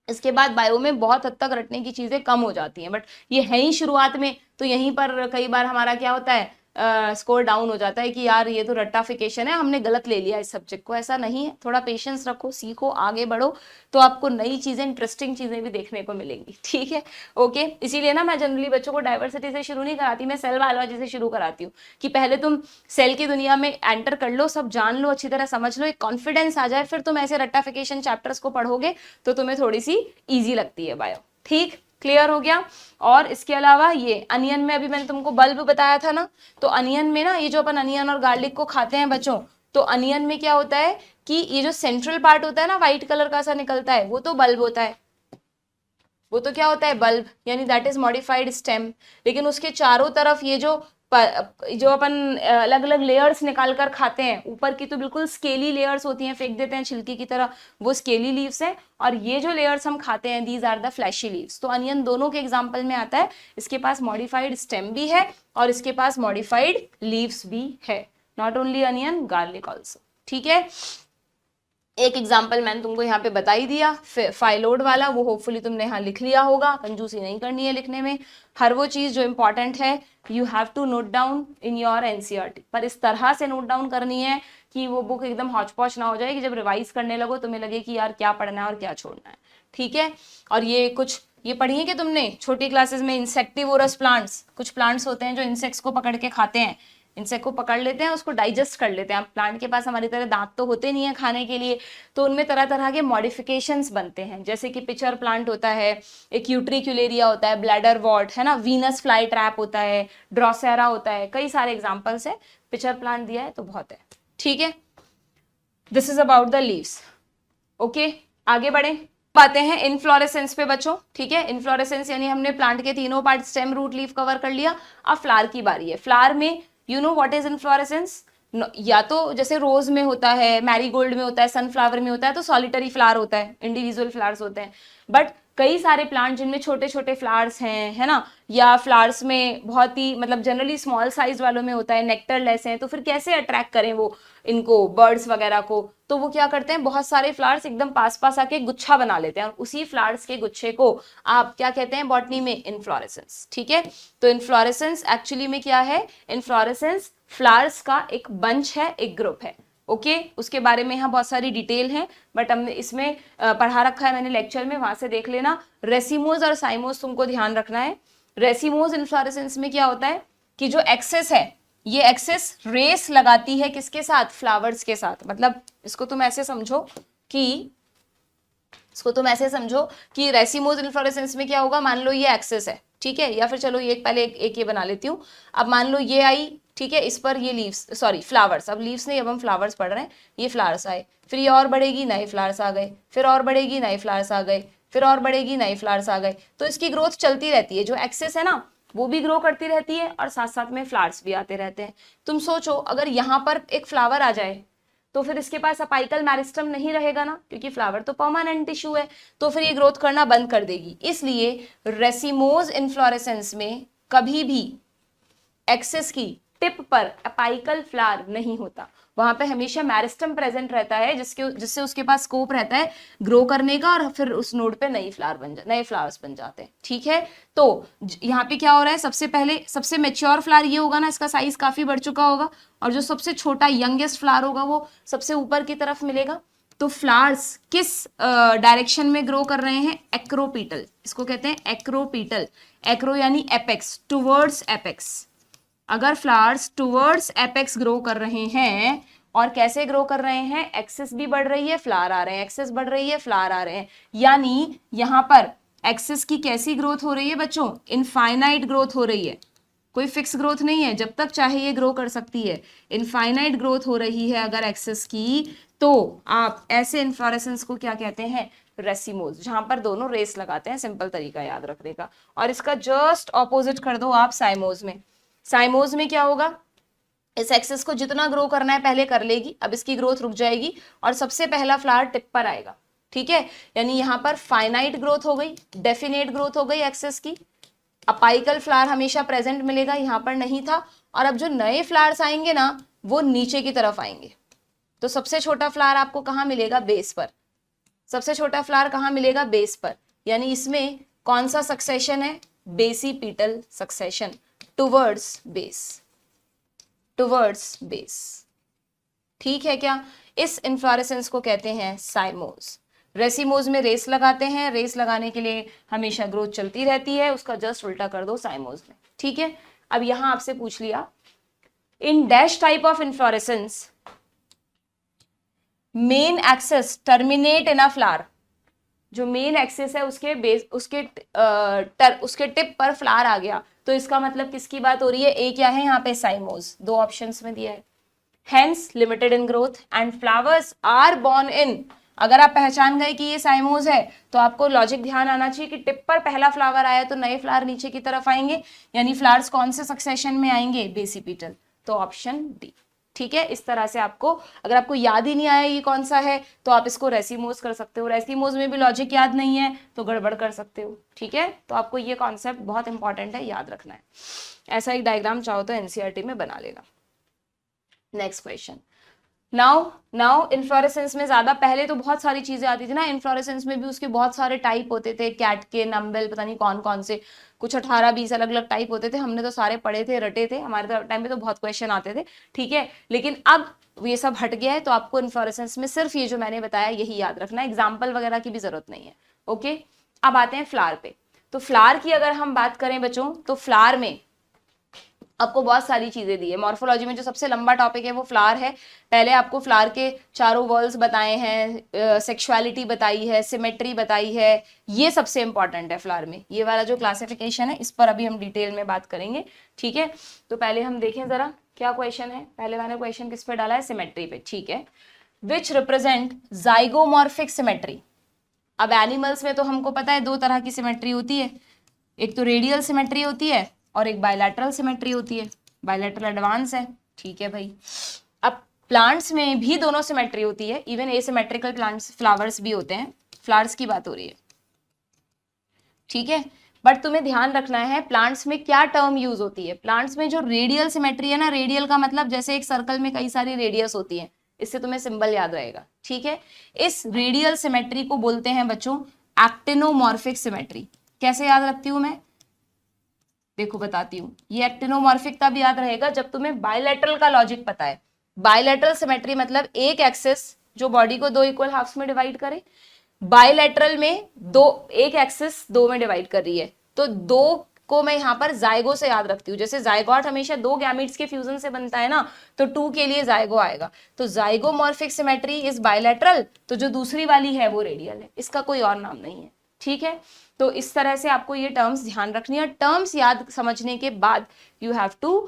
इसके बाद बायो में बहुत हद तक रटने की चीजें कम हो जाती हैं, बट ये है ही शुरुआत में, तो यहीं पर कई बार हमारा क्या होता है, स्कोर डाउन हो जाता है कि यार ये तो रट्टाफिकेशन है, हमने गलत ले लिया इस सब्जेक्ट को। ऐसा नहीं है, थोड़ा पेशेंस रखो, सीखो, आगे बढ़ो, तो आपको नई चीजें, इंटरेस्टिंग चीजें भी देखने को मिलेंगी। ठीक है, ओके। इसीलिए ना मैं जनरली बच्चों को डाइवर्सिटी से शुरू नहीं कराती, मैं सेल बायोलॉजी से शुरू कराती हूँ कि पहले तुम सेल की दुनिया में एंटर कर लो, सब जान लो, अच्छी तरह समझ लो, एक कॉन्फिडेंस आ जाए, फिर तुम ऐसे रट्टाफिकेशन चैप्टर्स को पढ़ोगे तो तुम्हें थोड़ी सी ईजी लगती है बायो। ठीक, क्लियर हो गया। और इसके अलावा ये अनियन में अभी मैंने तुमको बल्ब बताया था ना, तो अनियन में ना, ये जो अपन अनियन और गार्लिक को खाते हैं बच्चों, तो अनियन में क्या होता है कि ये जो सेंट्रल पार्ट होता है ना, व्हाइट कलर का सा निकलता है, वो तो बल्ब होता है। वो तो क्या होता है? बल्ब, यानी दैट इज मॉडिफाइड स्टेम। लेकिन उसके चारों तरफ ये जो अपन अलग अलग लेयर्स निकाल कर खाते हैं, ऊपर की तो बिल्कुल स्केली लेयर्स होती हैं, फेंक देते हैं छिलकी की तरह, वो स्केली लीव्स हैं। और ये जो लेयर्स हम खाते हैं, these are the fleshy leaves. तो अनियन दोनों के एग्जांपल में आता है, इसके पास मॉडिफाइड स्टेम भी है और इसके पास मॉडिफाइड लीव्स भी है। Not only onion, garlic also. ठीक है, एक एग्जाम्पल मैंने तुमको यहाँ पे बता ही दिया, फाइलोड वाला, वो होपफुली तुमने यहाँ लिख लिया होगा, कंजूसी नहीं करनी है लिखने में। हर वो चीज जो इंपॉर्टेंट है you have to note down in your NCERT, पर इस तरह से नोट डाउन करनी है कि वो बुक एकदम हौच पौच ना हो जाए कि जब रिवाइज करने लगो तुम्हें लगे कि यार क्या पढ़ना है और क्या छोड़ना है, ठीक है। और ये पढ़ी है कि तुमने छोटी क्लासेस में इंसेक्टिवोरस प्लांट्स, कुछ प्लांट्स होते हैं जो इंसेक्ट्स को पकड़ के खाते हैं, इंसेक्ट को पकड़ लेते हैं, उसको डाइजेस्ट कर लेते हैं। अब प्लांट के पास हमारी तरह दांत तो होते नहीं है खाने के लिए, तो उनमें तरह तरह के मॉडिफिकेशंस बनते हैं, जैसे कि पिचर प्लांट होता है, एक यूट्रिक्युलेरिया होता है, ब्लैडर वॉर्ट है ना, वीनस फ्लाई ट्रैप होता है, ड्रॉसेरा होता है, कई सारे एग्जाम्पल्स है। पिचर प्लांट दिया है तो बहुत है, ठीक है। This is about the leaves. Okay, आगे बढ़े, आते हैं इनफ्लोरेसेंस पे बच्चों, ठीक है। इनफ्लोरेसेंस यानी हमने प्लांट के तीनों part stem, root, leaf cover कर लिया। अब फ्लावर की बारी है। फ्लावर में you know what is inflorescence, या तो जैसे रोज में होता है, मैरीगोल्ड में होता है, सनफ्लावर में होता है, तो सॉलिटरी फ्लावर होता है, इंडिविजुअल फ्लावर्स होते हैं। बट कई सारे प्लांट जिनमें छोटे छोटे फ्लावर्स हैं, है ना, या फ्लावर्स में बहुत ही मतलब जनरली स्मॉल साइज वालों में होता है, नेक्टरलेस हैं, तो फिर कैसे अट्रैक्ट करें वो इनको, बर्ड्स वगैरह को, तो वो क्या करते हैं, बहुत सारे फ्लावर्स एकदम पास पास आके गुच्छा बना लेते हैं, और उसी फ्लावर्स के गुच्छे को आप क्या कहते हैं बॉटनी में, इनफ्लोरेसेंस, ठीक है। तो इनफ्लोरेसेंस एक्चुअली में क्या है, इनफ्लोरेसेंस फ्लावर्स का एक बंच है, एक ग्रुप है, ओके। उसके बारे में यहाँ बहुत सारी डिटेल है, बट हमने इसमें पढ़ा रखा है मैंने लेक्चर में, वहां से देख लेना। रेसिमोज और साइमोज तुमको ध्यान रखना है। रेसिमोज इनफ्लोरेसेंस में क्या होता है कि जो एक्सेस है, ये एक्सेस रेस लगाती है किसके साथ, फ्लावर्स के साथ। मतलब इसको तुम ऐसे समझो कि रेसिमोज इनफ्लोरेसेंस में क्या होगा, मान लो ये एक्सेस है, ठीक है, या फिर चलो ये पहले एक ये बना लेती हूँ। अब मान लो ये आई, ठीक है, इस पर ये लीव्स, सॉरी फ्लावर्स, अब लीव्स नहीं, अब हम फ्लावर्स पढ़ रहे हैं, ये फ्लावर्स आए, फिर ये और बढ़ेगी, नए फ्लावर्स आ गए, फिर और बढ़ेगी, नए फ्लावर्स आ गए, फिर और बढ़ेगी, नए फ्लावर्स आ गए। तो इसकी ग्रोथ चलती रहती है, जो एक्सेस है ना वो भी ग्रो करती रहती है, और साथ साथ में फ्लावर्स भी आते रहते हैं। तुम सोचो अगर यहाँ पर एक फ्लावर आ जाए तो फिर इसके पास अपाइकल मेरिस्टम नहीं रहेगा ना, क्योंकि फ्लावर तो परमानेंट टिश्यू है, तो फिर ये ग्रोथ करना बंद कर देगी। इसलिए रेसिमोज इनफ्लोरेसेंस में कभी भी एक्सेस की टिप पर अपाइकल फ्लावर नहीं होता, वहां पे हमेशा मेरिस्टम प्रेजेंट रहता है, जिससे उसके पास स्कोप रहता है ग्रो करने का, और फिर उस नोड पे नए फ्लावर्स बन जाते हैं, ठीक है। तो यहाँ पे क्या हो रहा है, सबसे पहले सबसे मेच्योर फ्लावर ये होगा ना, इसका साइज काफी बढ़ चुका होगा, और जो सबसे छोटा यंगेस्ट फ्लावर होगा वो सबसे ऊपर की तरफ मिलेगा। तो फ्लावर्स किस डायरेक्शन में ग्रो कर रहे हैं, एक्रोपीटल, इसको कहते हैं एक्रोपीटल। एक्रो यानी एपेक्स, टुवर्ड्स एपेक्स। अगर फ्लावर्स टुवर्ड्स एपेक्स ग्रो कर रहे हैं, और कैसे ग्रो कर रहे हैं, एक्सेस भी बढ़ रही है, फ्लावर आ रहे हैं, एक्सेस बढ़ रही है, फ्लावर आ रहे हैं, यानी यहाँ पर एक्सेस की कैसी ग्रोथ हो रही है बच्चों, इनफाइनाइट ग्रोथ हो रही है, कोई फिक्स ग्रोथ नहीं है, जब तक चाहे ये ग्रो कर सकती है। इनफाइनाइट ग्रोथ हो रही है अगर एक्सेस की, तो आप ऐसे इन्फ्लोरेसेंस को क्या कहते हैं, रेसिमोज, जहां पर दोनों रेस लगाते हैं। सिंपल तरीका याद रखने का। और इसका जस्ट ऑपोजिट कर दो आप साइमोज में। साइमोज में क्या होगा, इस एक्सेस को जितना ग्रो करना है पहले कर लेगी, अब इसकी ग्रोथ रुक जाएगी, और सबसे पहला फ्लावर टिप पर आएगा, ठीक है। यानी यहाँ पर फाइनाइट ग्रोथ हो गई, डेफिनेट ग्रोथ हो गई एक्सेस की, अपाइकल फ्लावर हमेशा प्रेजेंट मिलेगा, यहाँ पर नहीं था। और अब जो नए फ्लावर्स आएंगे ना वो नीचे की तरफ आएंगे, तो सबसे छोटा फ्लावर आपको कहाँ मिलेगा, बेस पर। सबसे छोटा फ्लावर कहाँ मिलेगा, बेस पर। यानी इसमें कौन सा सक्सेशन है, basipetal succession, towards base, towards base, ठीक है क्या। इस इन्फ्लोरेसेंस को कहते हैं साइमोज। रेसिमोज में रेस लगाते हैं, रेस लगाने के लिए हमेशा ग्रोथ चलती रहती है, उसका जस्ट उल्टा कर दो साइमोज में, ठीक है। अब यहां आपसे पूछ लिया, in dash type of inflorescence main axis terminate in a flower, जो मेन एक्सेस है उसके बेस, उसके टिप पर फ्लावर आ गया, तो इसका मतलब किसकी बात हो रही है, ए क्या है यहाँ पे, साइमोज। दो ऑप्शंस में दिया है। Hence limited in growth and flowers are borne in. अगर आप पहचान गए कि ये साइमोज है, तो आपको लॉजिक ध्यान आना चाहिए कि टिप पर पहला फ्लावर आया तो नए फ्लावर नीचे की तरफ आएंगे, यानी फ्लावर्स कौन से सक्सेशन में आएंगे, बेसिपीटल। तो ऑप्शन डी, ठीक है। इस तरह से आपको, अगर आपको याद ही नहीं आया ये कौन सा है, तो आप इसको रेसिमोज कर सकते हो। रेसिमोज में भी लॉजिक याद नहीं है तो गड़बड़ कर सकते हो, ठीक है। तो आपको ये कॉन्सेप्ट बहुत इंपॉर्टेंट है, याद रखना है। ऐसा एक डायग्राम चाहो तो एनसीईआरटी में बना लेना। Next question. नाउ इन्फ्लोरेसेंस में ज्यादा पहले तो बहुत सारी चीजें आती थी ना, इन्फ्लोरेसेंस में भी उसके बहुत सारे टाइप होते थे, कैट के, नंबेल, पता नहीं कौन कौन से, कुछ 18-20 अलग अलग टाइप होते थे। हमने तो सारे पढ़े थे, रटे थे, हमारे टाइम में तो बहुत क्वेश्चन आते थे, ठीक है। लेकिन अब ये सब हट गया है, तो आपको इन्फ्लोरेसेंस में सिर्फ ये जो मैंने बताया यही याद रखना है, एग्जाम्पल वगैरह की भी जरूरत नहीं है। ओके, अब आते हैं फ्लावर पे। तो फ्लावर की अगर हम बात करें बच्चों, तो फ्लावर में आपको बहुत सारी चीजें दी है। मॉर्फोलॉजी में जो सबसे लंबा टॉपिक है वो फ्लावर है। पहले आपको फ्लावर के चारों वर्ल्स बताए हैं, सेक्सुअलिटी बताई है, सिमेट्री बताई है, ये सबसे इंपॉर्टेंट है फ्लावर में। ये वाला जो क्लासिफिकेशन है इस पर अभी हम डिटेल में बात करेंगे, ठीक है। तो पहले हम देखें जरा क्या क्वेश्चन है। पहले मैंने क्वेश्चन किस पे डाला है, सिमेट्री पे, ठीक है। Which represent zygomorphic symmetry. अब एनिमल्स में तो हमको पता है दो तरह की सिमेट्री होती है, एक तो रेडियल सिमेट्री होती है और एक बायलैटरल सिमेट्री होती है। बायलैटरल एडवांस है, ठीक है भाई। अब प्लांट्स में भी दोनों सिमेट्री होती है, इवन एसिमेट्रिकल प्लांट्स, फ्लावर्स भी होते हैं, फ्लावर्स की बात हो रही है, ठीक है। बट तुम्हें ध्यान रखना है प्लांट्स में क्या टर्म यूज होती है। प्लांट्स में जो रेडियल सिमेट्री है ना, रेडियल का मतलब जैसे एक सर्कल में कई सारी रेडियस होती है, इससे तुम्हें सिंबल याद रहेगा, ठीक है। इस रेडियल सिमेट्री को बोलते हैं बच्चों एक्टिनोमॉर्फिक सिमेट्री। कैसे याद रखती हूं मैं, देखो बताती हूँ। ये एक्टिनोमॉर्फिक तब याद रहेगा जब तुम्हें बायलैटरल का लॉजिक पता है। बायलैटरल सिमेट्री मतलब एक एक्सिस जो बॉडी को दो इक्वल हाफ्स में डिवाइड करे, बायलैटरल में एक एक्सिस दो में डिवाइड कर रही है, तो दो को मैं यहाँ पर जाइगो से याद रखती हूँ। जैसे जाइगोट हमेशा दो गैमीट्स के फ्यूजन से बनता है ना, तो 2 के लिए जाइगो आएगा। तो जाइगोमॉर्फिक सिमेट्री इज बायलैटरल, तो जो दूसरी वाली है वो रेडियल है, इसका कोई और नाम नहीं है, ठीक है। तो इस तरह से आपको ये टर्म्स ध्यान रखनी है। टर्म्स याद समझने के बाद you have to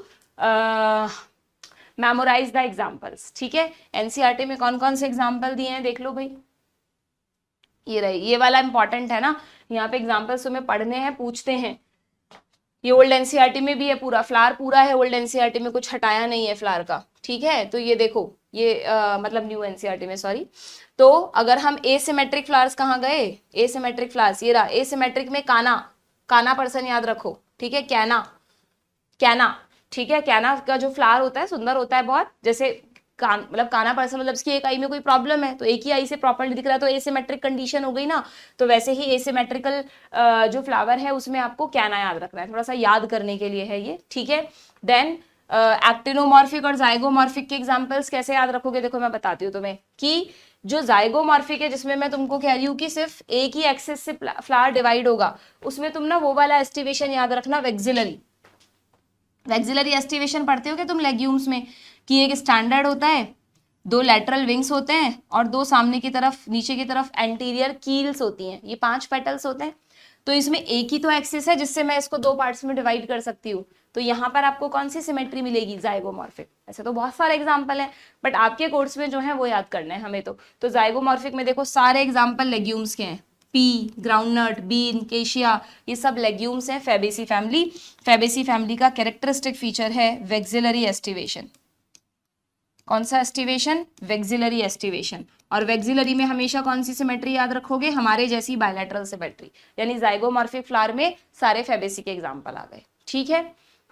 memorise the examples, ठीक है। एनसीईआरटी में कौन कौन से एग्जाम्पल दिए हैं देख लो भाई, ये रहे, ये वाला इंपॉर्टेंट है ना, यहाँ पे एग्जाम्पल्स तुम्हें पढ़ने हैं, पूछते हैं। ये ओल्ड एनसीईआरटी में भी है, पूरा फ्लावर पूरा है ओल्ड एनसीईआरटी में, कुछ हटाया नहीं है फ्लावर का, ठीक है। तो ये देखो, ये मतलब न्यू एनसीईआरटी में, सॉरी। तो अगर हम एसिमेट्रिक फ्लावर्स कहाँ गए, एसिमेट्रिक फ्लावर्स ये रहा। एसिमेट्रिक में काना, काना पर्सन याद रखो, ठीक है। कैना, कैना, ठीक है। कैना का जो फ्लावर होता है सुंदर होता है बहुत, जैसे मतलब काना पर्सन मतलब इसकी एक आई में कोई प्रॉब्लम है तो एक ही आई से प्रॉपर्ली दिख रहा है, तो एसिमेट्रिक कंडीशन हो गई ना। तो वैसे ही एसिमेट्रिकल जो फ्लावर है उसमें आपको कैना याद रखना है, थोड़ा सा याद करने के लिए है ये, ठीक है। देन एक्टिनोमॉर्फिक और जाइगोमॉर्फिक के एग्जांपल्स कैसे याद रखोगे, देखो मैं बताती हूँ तुम्हें कि जो जाइगोमॉर्फिक है जिसमें मैं तुमको कह रही हूँ कि सिर्फ एक ही एक्सिस से फ्लावर डिवाइड होगा, उसमें तुम ना वो वाला एस्टिवेशन याद रखना, वेक्सिलरी। वेक्सिलरी एस्टिवेशन पढ़ते हो क्या तुम लेग्यूम्स में, कि एक स्टैंडर्ड होता है, दो लैटरल विंग्स होते हैं और दो सामने की तरफ नीचे की तरफ एंटीरियर कील्स होती हैं, ये 5 पेटल्स होते हैं। तो इसमें एक ही तो एक्सिस है जिससे मैं इसको 2 पार्ट्स में डिवाइड कर सकती हूँ, तो यहाँ पर आपको कौन सी सिमेट्री मिलेगी, जाइगोमॉर्फिक। ऐसे तो बहुत सारे एग्जाम्पल हैं, बट आपके कोर्स में जो है वो याद करना है हमें। तो जाइगोमॉर्फिक में देखो सारे एग्जाम्पल लेग्यूम्स के हैं, पी, ग्राउंडनट, बीन, केशिया, ये सब लेग्यूम्स हैं, फेबेसी फैमिली। फेबेसी फैमिली का कैरेक्टरिस्टिक फीचर है वेक्सिलरी एस्टिवेशन। कौन सा एस्टिवेशन, वेक्सिलरी एस्टिवेशन। और वेक्सिलरी में हमेशा कौन सी सिमेट्री याद रखोगे, हमारे जैसी बायलैटरल सिमेट्री, यानी जाइगोमॉर्फिक फ्लावर में सारे फेबेसी के एग्जाम्पल आ गए, ठीक है।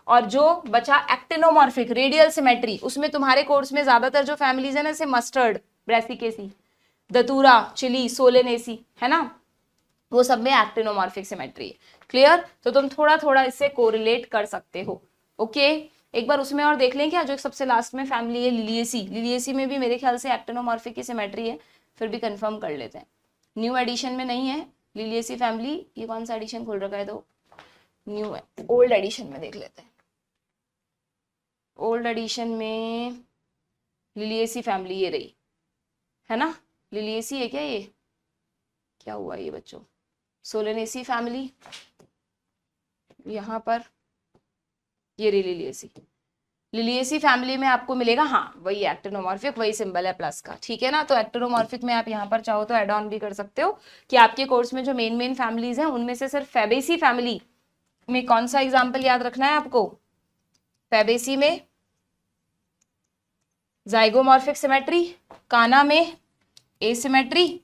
और जो बचा एक्टिनोमॉर्फिक रेडियल सिमेट्री, उसमें तुम्हारे कोर्स में ज्यादातर जो फैमिलीज है ना, जैसे mustard, Brassicaceae, datura, chilli, Solanaceae, है ना, वो सब में एक्टिनोमॉर्फिक सिमेट्री है। क्लियर, तो तुम थोड़ा थोड़ा इससे कोरिलेट कर सकते हो, ओके। एक बार उसमें और देख लें क्या, जो सबसे लास्ट में फैमिली है लिलिएसी, लिलिएसी में भी मेरे ख्याल से एक्टिनोमॉर्फिक की सिमेट्री है, फिर भी कंफर्म कर लेते हैं। न्यू एडिशन में नहीं है लिलिएसी फैमिली, ये कौन सा एडिशन खोल रखा है, तो न्यू है, ओल्ड एडिशन में देख लेते हैं। ओल्ड एडिशन में लिलिएसी फैमिली ये रही, है ना, लिलिएसी है क्या, ये क्या हुआ ये बच्चों, सोलेनेसी फैमिली यहाँ पर, ये लिलिएसी, लिलिएसी फैमिली में आपको मिलेगा, हाँ वही एक्टिनोमॉर्फिक, वही सिंबल है प्लस का, ठीक है ना। तो एक्टिनोमॉर्फिक में आप यहाँ पर चाहो तो एड ऑन भी कर सकते हो कि आपके कोर्स में जो मेन फैमिलीज हैं उनमें से सिर्फ फेबेसी फैमिली में कौन सा एग्जाम्पल याद रखना है आपको, फेबेसी में जाइगोमॉर्फिक सिमेट्री, काना में एसिमेट्री,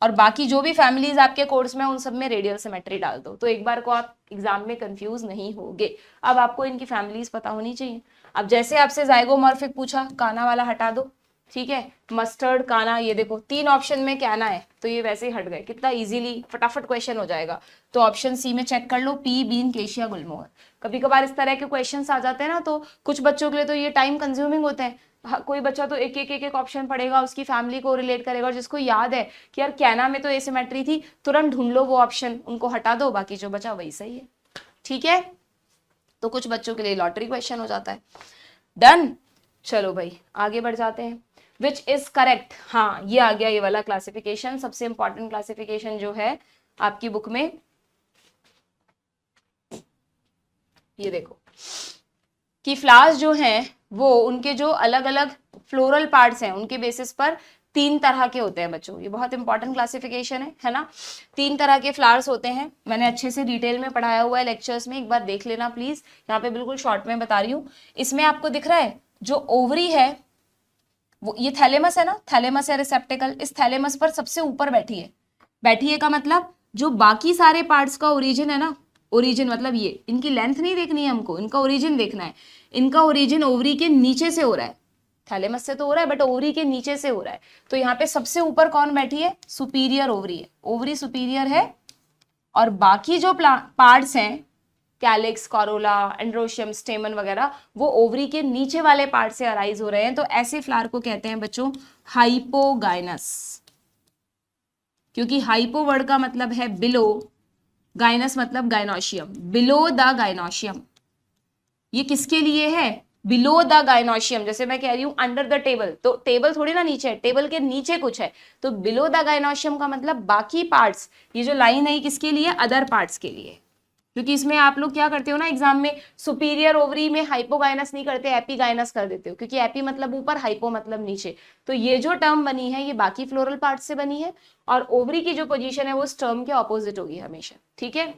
और बाकी जो भी फैमिलीज आपके कोर्स में उन सब में रेडियल सिमेट्री डाल दो, तो एक बार को आप एग्जाम में कंफ्यूज नहीं होगे। अब आपको इनकी फैमिलीज पता होनी चाहिए। अब जैसे आपसे जाइगोमॉर्फिक पूछा, काना वाला हटा दो, ठीक है, मस्टर्ड, काना, ये देखो 3 ऑप्शन में कैना है, तो ये वैसे ही हट गए, कितना इजीली फटाफट क्वेश्चन हो जाएगा। तो ऑप्शन सी में चेक कर लो, पी, बीन, केशिया, गुलमोहर। कभी कभार इस तरह के क्वेश्चन आ जाते हैं ना, तो कुछ बच्चों के लिए तो ये टाइम कंज्यूमिंग होते हैं, कोई बच्चा तो एक एक ऑप्शन पढ़ेगा, उसकी फैमिली को रिलेट करेगा, और जिसको याद है कि यार कैना में तो एसिमेट्री थी, तुरंत ढूंढ लो वो ऑप्शन, उनको हटा दो, बाकी जो बचा वही सही है। ठीक है, तो कुछ बच्चों के लिए लॉटरी क्वेश्चन हो जाता है। डन, चलो भाई आगे बढ़ जाते हैं। विच इज करेक्ट, हाँ ये आ गया ये वाला क्लासिफिकेशन, सबसे इंपॉर्टेंट क्लासिफिकेशन जो है आपकी बुक में, ये देखो कि फ्लावर्स जो हैं वो उनके जो अलग अलग फ्लोरल पार्ट्स हैं उनके बेसिस पर 3 तरह के होते हैं बच्चों। ये बहुत इंपॉर्टेंट क्लासिफिकेशन है ना। 3 तरह के फ्लावर्स होते हैं, मैंने अच्छे से डिटेल में पढ़ाया हुआ है लेक्चर्स में, एक बार देख लेना प्लीज, यहाँ पे बिल्कुल शॉर्ट में बता रही हूँ। इसमें आपको दिख रहा है जो ओवरी है वो, ये थैलेमस है ना, थैलेमस या रिसेप्टिकल, इस थैलेमस पर सबसे ऊपर बैठी है। बैठी है का मतलब जो बाकी सारे पार्ट्स का ओरिजिन है ना, ओरिजिन मतलब ये, इनकी लेंथ नहीं देखनी है हमको, इनका ओरिजिन देखना है। इनका ओरिजिन ओवरी के नीचे से हो रहा है, थैलेमस से तो हो रहा है बट ओवरी के नीचे से हो रहा है। तो यहाँ पे सबसे ऊपर कौन बैठी है, सुपीरियर ओवरी है, ओवरी सुपीरियर है, और बाकी जो पार्ट्स हैं कैलिक्स, कॉरोला, एंड्रोशियम, स्टेमन वगैरह, वो ओवरी के नीचे वाले पार्ट से अराइज हो रहे हैं। तो ऐसे फ्लावर को कहते हैं बच्चों हाइपोगाइनस, क्योंकि हाइपो वर्ड का मतलब है बिलो, गाइनस मतलब गाइनोशियम, बिलो द गाइनोशियम। ये किसके लिए है, बिलो द गाइनोशियम। जैसे मैं कह रही हूं अंडर द टेबल, तो टेबल थोड़ी ना नीचे है, टेबल के नीचे कुछ है, तो बिलो द गाइनोशियम का मतलब बाकी पार्ट्स। ये जो लाइन है किसके लिए, अदर पार्ट्स के लिए, क्योंकि इसमें आप लोग क्या करते हो ना एग्जाम में, सुपीरियर ओवरी में हाइपोगाइनस नहीं करते, एपीगाइनस कर देते हो, क्योंकि एपी मतलब ऊपर, हाइपो मतलब नीचे। तो ये जो टर्म बनी है ये बाकी फ्लोरल पार्ट से बनी है, और ओवरी की जो पोजीशन है वो उस टर्म के ऑपोजिट होगी हमेशा। ठीक है,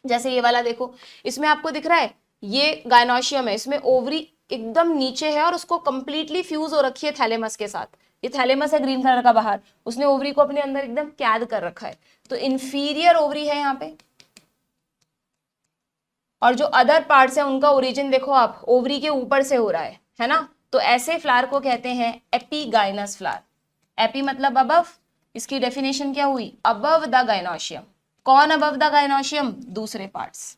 जैसे ये वाला देखो, इसमें आपको दिख रहा है ये गाइनोशियम है, इसमें ओवरी एकदम नीचे है और उसको कंप्लीटली फ्यूज हो रखी है थैलेमस के साथ। ये थैलेमस है ग्रीन कलर का बाहर, उसने ओवरी को अपने अंदर एकदम कैद कर रखा है, तो इंफीरियर ओवरी है यहाँ पे। और जो अदर पार्ट्स है उनका ओरिजिन देखो आप, ओवरी के ऊपर से हो रहा है ना। तो ऐसे फ्लावर को कहते हैं एपीगाइनस फ्लावर। एपी मतलब अबव, इसकी डेफिनेशन क्या हुई, अबव द गाइनोशियम। कौन अबव द गाइनोशियम, दूसरे पार्ट्स,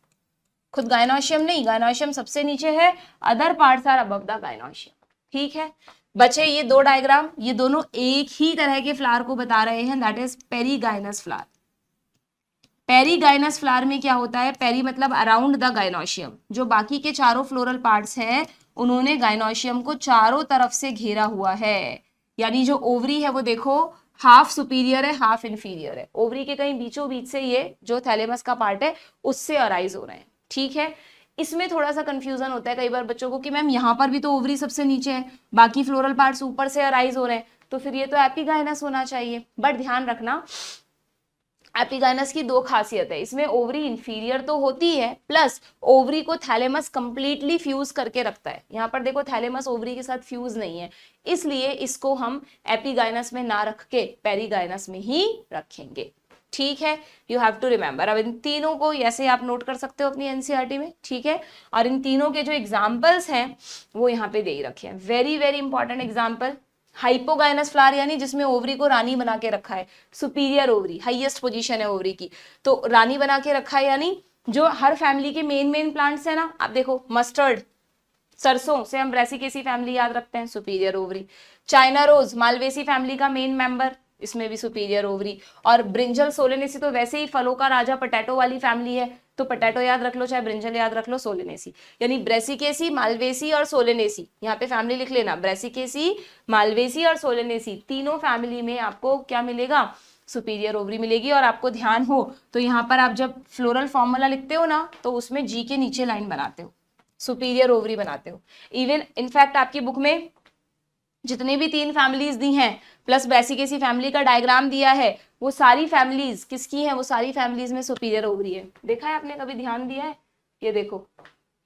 खुद गाइनोशियम नहीं, गाइनोशियम सबसे नीचे है, other parts are above the gynoecium. ठीक है बच्चे, ये 2 डायग्राम, ये दोनों एक ही तरह के फ्लावर को बता रहे हैं, that is perigynous flower. Perigynous flower में क्या होता है, पेरी मतलब अराउंड द गाइनोशियम, जो बाकी के चारों फ्लोरल पार्ट्स हैं उन्होंने गाइनोशियम को चारों तरफ से घेरा हुआ है। यानी जो ओवरी है वो देखो हाफ सुपीरियर है, हाफ इंफीरियर है, ओवरी के कहीं बीचों बीच से ये जो थैलेमस का पार्ट है उससे अराइज हो रहे हैं। ठीक है, इसमें थोड़ा सा कंफ्यूजन होता है कई बार बच्चों को कि मैम यहाँ पर भी तो ओवरी सबसे नीचे है, बाकी फ्लोरल पार्ट्स ऊपर से अराइज हो रहे हैं, तो फिर ये तो एपीगाइनस होना चाहिए। बट ध्यान रखना एपीगाइनस की 2 खासियत है, इसमें ओवरी इंफीरियर तो होती है, प्लस ओवरी को थैलेमस कंप्लीटली फ्यूज करके रखता है। यहाँ पर देखो थैलेमस ओवरी के साथ फ्यूज नहीं है, इसलिए इसको हम एपीगाइनस में ना रख के पेरीगाइनस में ही रखेंगे। ठीक है, यू हैव टू रिमेंबर। अब इन तीनों को ऐसे आप नोट कर सकते हो अपनी एनसीईआरटी में। ठीक है, और इन तीनों के जो एग्जाम्पल्स हैं वो यहाँ पे दे ही रखे हैं, very very important example. Hypogynous flower यानी जिसमें ओवरी को रानी बना के रखा है, सुपीरियर ओवरी, हाईएस्ट पोजीशन है ओवरी की, तो रानी बना के रखा है, यानी जो हर फैमिली के मेन प्लांट्स है ना, आप देखो मस्टर्ड, सरसों से हम ब्रेसिकेसी फैमिली याद रखते हैं, superior ovary. China rose Malvaceae family का मेन मेंबर, इसमें भी सुपीरियर ओवरी। और ब्रिंजल सोलेनेसी तो वैसे ही फलों का राजा पोटैटो वाली फैमिली है, तो पोटैटो याद रख लो, चाहे ब्रिंजल याद रख लो, सोलेनेसी। यानी ब्रेसिकेसी, मालवेसी और सोलेनेसी, यहाँ पे फैमिली लिख लेना, ब्रेसिकेसी, मालवेसी और सोलेनेसी, तीनों फैमिली में आपको क्या मिलेगा, सुपीरियर ओवरी मिलेगी। और आपको ध्यान हो तो यहाँ पर आप जब फ्लोरल फॉर्मूला लिखते हो ना, तो उसमें जी के नीचे लाइन बनाते हो, सुपीरियर ओवरी बनाते हो। इवन इनफैक्ट आपकी बुक में जितने भी 3 फैमिलीज दी हैं प्लस ब्रेसिकेसी फैमिली का डायग्राम दिया है, वो सारी फैमिलीज किसकी हैं, वो सारी फैमिलीज में सुपीरियर ओवरी है। देखा है आपने, कभी ध्यान दिया है? ये देखो,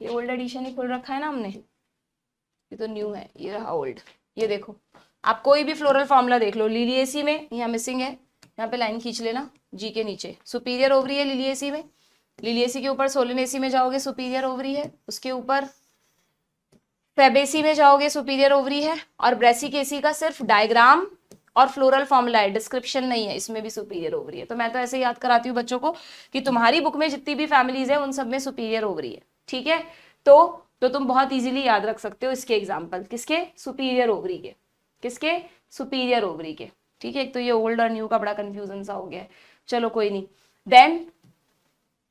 ये ओल्ड एडिशन ही खोल रखा है ना हमने, ये तो न्यू है, ये रहा ओल्ड। ये देखो, आप कोई भी फ्लोरल फॉर्मूला देख लो, लिलिएसी में यहाँ मिसिंग है, यहाँ पे लाइन खींच लेना, जी के नीचे सुपीरियर ओवरी है लिलिएसी में, लिलिएसी के ऊपर सोलेनेसी में जाओगे सुपीरियर ओवरी है, उसके ऊपर फेबेसी में जाओगे सुपीरियर ओवरी है, और ब्रेसिकेसी का सिर्फ डायग्राम और फ्लोरल फॉर्मूला है, डिस्क्रिप्शन नहीं है, इसमें भी सुपीरियर ओवरी है। तो मैं तो ऐसे याद कराती हूँ बच्चों को कि तुम्हारी बुक में जितनी भी फैमिलीज है उन सब में सुपीरियर ओवरी है। ठीक है, तो तो तुम बहुत इजीली याद रख सकते हो इसके एग्जाम्पल। किसके? सुपीरियर ओवरी के। किसके? सुपीरियर ओवरी के। ठीक है, एक तो ये ओल्ड और न्यू का बड़ा कंफ्यूजन सा हो गया है, चलो कोई नहीं।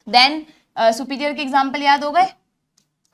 देन सुपीरियर के एग्जाम्पल याद हो गए।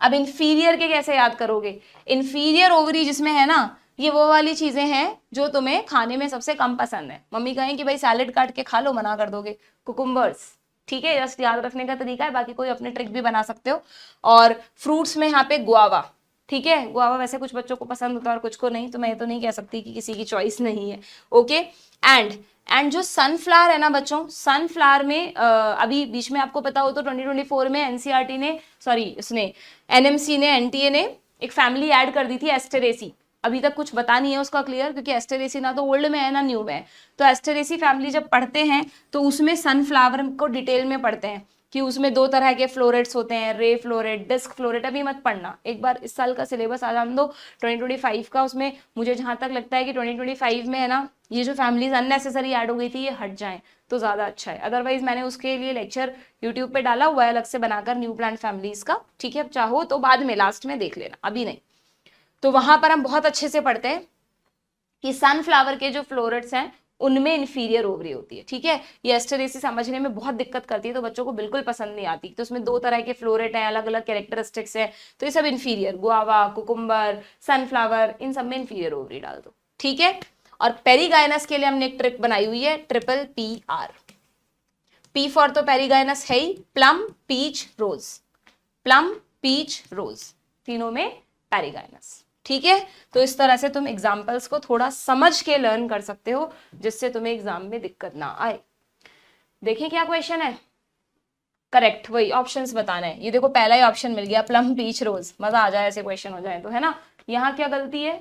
अब इंफीरियर के कैसे याद करोगे? इंफीरियर ओवरी जिसमें है ना, ये वो वाली चीजें हैं जो तुम्हें खाने में सबसे कम पसंद है। मम्मी कहें कि भाई सैलेड काट के खा लो, मना कर दोगे। कुकुम्बर्स, ठीक है, जस्ट याद रखने का तरीका है, बाकी कोई अपने ट्रिक भी बना सकते हो। और फ्रूट्स में यहाँ पे गुआवा, ठीक है, गुआवा वैसे कुछ बच्चों को पसंद होता है और कुछ को नहीं, तो मैं ये तो नहीं कह सकती कि किसी की चॉइस नहीं है। ओके, एंड जो सनफ्लावर है ना बच्चों, सनफ्लावर में अभी बीच में आपको पता हो तो 2024 में एनसीईआरटी ने, सॉरी उसने एनएमसी ने, एनटीए ने एक फैमिली ऐड कर दी थी एस्टेरेसी। अभी तक कुछ बता नहीं है उसका क्लियर, क्योंकि एस्टेरेसी ना तो ओल्ड में है ना न्यू में है। तो एस्टेरेसी फैमिली जब पढ़ते हैं तो उसमें सनफ्लावर को डिटेल में पढ़ते हैं कि उसमें 2 तरह के फ्लोरेट्स होते हैं, रे फ्लोरेट, डिस्क फ्लोरेट। अभी मत पढ़ना, एक बार इस साल का सिलेबस आ जाने दो 2025 का। उसमें मुझे जहां तक लगता है कि 2025 में है ना, ये जो फैमिलीज अननेसेसरी ऐड हो गई थी ये हट जाएं तो ज्यादा अच्छा है। अदरवाइज मैंने उसके लिए लेक्चर यूट्यूब पे डाला हुआ है अलग से बनाकर, न्यू प्लांट फैमिलीज का। ठीक है, अब चाहो तो बाद में लास्ट में देख लेना, अभी नहीं। तो वहां पर हम बहुत अच्छे से पढ़ते हैं कि सनफ्लावर के जो फ्लोरेट्स हैं उनमें इंफीरियर ओवरी होती है। ठीक है, ये एस्टेरेसी समझने में बहुत दिक्कत करती है, तो बच्चों को बिल्कुल पसंद नहीं आती। तो उसमें 2 तरह के फ्लोरेट हैं, अलग अलग कैरेक्टरिस्टिक्स है, तो ये सब इंफीरियर, गुआवा, कुकुम्बर, सनफ्लावर, इन सब में इंफीरियर ओवरी डाल दो। ठीक है, और पेरीगाइनस के लिए हमने एक ट्रिक बनाई हुई है, PPR। पी फॉर तो पेरीगाइनस है ही, प्लम, पीच, रोज। प्लम, पीच, रोज, तीनों में पेरीगाइनस। ठीक है, तो इस तरह से तुम एग्जाम्पल्स को थोड़ा समझ के लर्न कर सकते हो, जिससे तुम्हें एग्जाम में दिक्कत ना आए। देखें क्या क्वेश्चन है। करेक्ट, वही ऑप्शंस बताना है। ये देखो पहला ही ऑप्शन मिल गया, प्लम, पीच, रोज। मजा आ जाए ऐसे क्वेश्चन हो जाए तो, है ना। यहाँ क्या गलती है?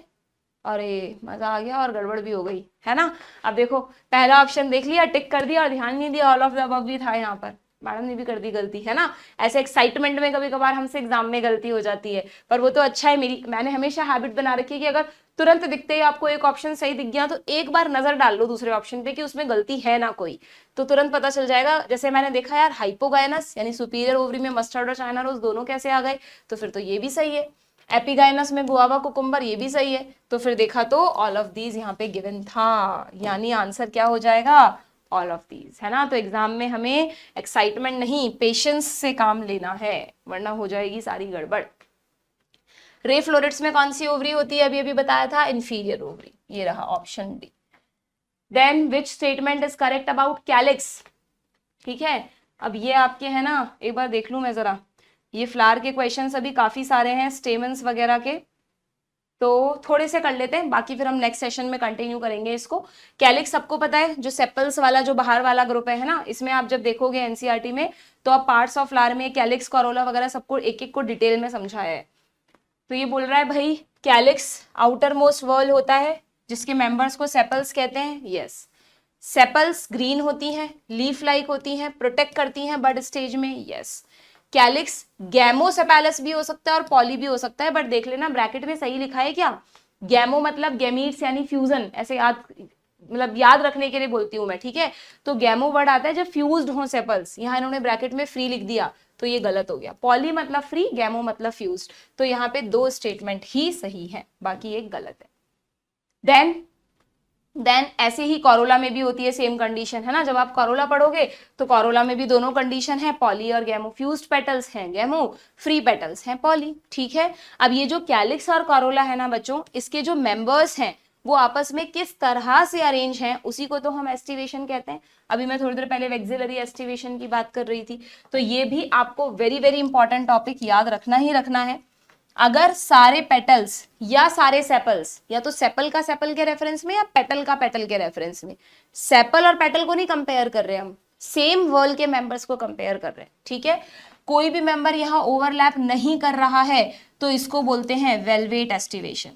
अरे मजा आ गया और गड़बड़ भी हो गई, है ना। अब देखो पहला ऑप्शन देख लिया, टिक कर दिया और ध्यान नहीं दिया, ऑल ऑफ द अबव भी था यहाँ पर, मैडम ने भी कर दी गलती, है ना। ऐसे एक्साइटमेंट में कभी कभार हमसे एग्जाम में गलती हो जाती है, पर वो तो अच्छा है, मैंने हमेशा हैबिट बना रखी है कि अगर तुरंत दिखते ही आपको एक ऑप्शन सही दिख गया तो एक बार नजर डाल लो दूसरे ऑप्शन पे कि उसमें गलती है ना कोई, तो तुरंत पता चल जाएगा। जैसे मैंने देखा यार, हाइपोगाइनस यानी सुपीरियर ओवरी में मस्टर्ड और चाइना रोज दोनों कैसे आ गए, तो फिर तो ये भी सही है। एपिगाइनस में गुआवा, कुकुम्बर, ये भी सही है। तो फिर देखा तो ऑल ऑफ दीज यहाँ पे गिवन था, यानी आंसर क्या हो जाएगा? ऑल ऑफ दीज, है ना। तो एग्जाम में हमें एक्साइटमेंट नहीं, पेशेंस से काम लेना है, वरना हो जाएगी सारी गड़बड़। रे फ्लोरेट्स में कौन सी ओवरी होती है? अभी अभी बताया था, इंफीरियर ओवरी, ये रहा option D. Then which statement is correct about calyx? ठीक है, अब ये आपके है ना, एक बार देख लूं मैं जरा, ये फ्लावर के क्वेश्चंस अभी काफी सारे हैं, स्टेमन्स वगैरह के, तो थोड़े से कर लेते हैं, बाकी फिर हम नेक्स्ट सेशन में कंटिन्यू करेंगे इसको। कैलिक्स सबको पता है, जो सेपल्स वाला जो बाहर वाला ग्रुप है ना, इसमें आप जब देखोगे एनसीईआरटी में तो आप पार्ट्स ऑफ फ्लावर में कैलिक्स, करोला वगैरह सबको एक एक को डिटेल में समझाया है। तो ये बोल रहा है भाई कैलिक्स आउटर मोस्ट वॉल होता है जिसके मेंबर्स को सेपल्स कहते हैं। यस, सेपल्स ग्रीन होती हैं, लीफ लाइक होती हैं, प्रोटेक्ट करती हैं बड स्टेज में। यस, कैलिक्स गैमोसेपैलस भी हो सकता है और पॉली भी हो सकता है, बट देख लेना ब्रैकेट में सही लिखा है क्या। गैमो मतलब गैमीट्स यानी फ्यूजन, ऐसे याद, मतलब याद रखने के लिए बोलती हूं मैं, ठीक है। तो गैमो वर्ड आता है जब फ्यूज्ड हो सेपल्स, यहाँ इन्होंने ब्रैकेट में फ्री लिख दिया तो ये गलत हो गया। पॉली मतलब फ्री, गैमो मतलब फ्यूज्ड, तो यहाँ पे 2 स्टेटमेंट ही सही है, बाकी एक गलत है। देन ऐसे ही कोरोला में भी होती है सेम कंडीशन, है ना। जब आप कोरोला पढ़ोगे तो कोरोला में भी दोनों कंडीशन है, पॉली और गैमो। फ्यूज्ड पेटल्स हैं गैमो, फ्री पेटल्स हैं पॉली। ठीक है, अब ये जो कैलिक्स और कोरोला है ना बच्चों, इसके जो मेंबर्स हैं वो आपस में किस तरह से अरेंज हैं, उसी को तो हम एस्टिवेशन कहते हैं। अभी मैं थोड़ी देर पहले वेक्सिलरी एस्टिवेशन की बात कर रही थी, तो ये भी आपको वेरी वेरी इंपॉर्टेंट टॉपिक याद रखना ही रखना है। अगर सारे पेटल्स या सारे सेपल्स, या तो सेपल का सेपल के रेफरेंस में या पेटल का पेटल के रेफरेंस में, सेपल और पेटल को नहीं कंपेयर कर रहे हम, सेम वर्ल के मेंबर्स को कंपेयर कर रहे हैं। ठीक है, कोई भी मेंबर यहाँ ओवरलैप नहीं कर रहा है तो इसको बोलते हैं वेलवेट एस्टिवेशन।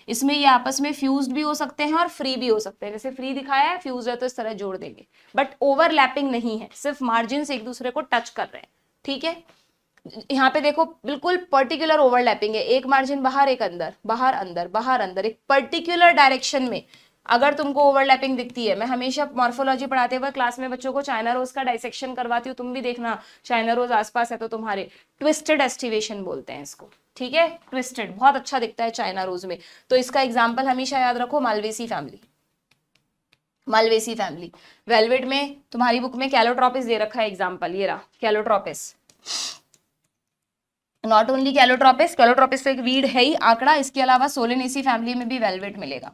इसमें ये आपस में फ्यूज्ड भी हो सकते हैं और फ्री भी हो सकते हैं, जैसे फ्री दिखाया है, फ्यूज्ड है तो इस तरह जोड़ देंगे, बट ओवरलैपिंग नहीं है, सिर्फ मार्जिन से एक दूसरे को टच कर रहे हैं। ठीक है, यहाँ पे देखो बिल्कुल पर्टिकुलर ओवरलैपिंग है, एक मार्जिन बाहर एक अंदर, बाहर अंदर, बाहर अंदर, एक पर्टिकुलर डायरेक्शन में अगर तुमको ओवरलैपिंग दिखती है, मैं हमेशा मॉर्फोलॉजी पढ़ाते हुए क्लास में बच्चों को चाइना रोज का डाइसेक्शन करवाती हूँ, तुम भी देखना चाइना रोज आसपास है तो तुम्हारे ट्विस्टेड एस्टिवेशन बोलते हैं इसको, ठीक है, ट्विस्टेड बहुत अच्छा दिखता है चाइना रोज में। तो इसका एग्जाम्पल हमेशा याद रखो, Malvaceae family, Malvaceae family. Velvet में तुम्हारी बुक में कैलोट्रोपिस दे रखा है एग्जाम्पल, ये रहा Calotropis, not only Calotropis, Calotropis तो एक वीड है ही आंकड़ा, इसके अलावा सोलेनेसी फैमिली में भी वेलवेट मिलेगा,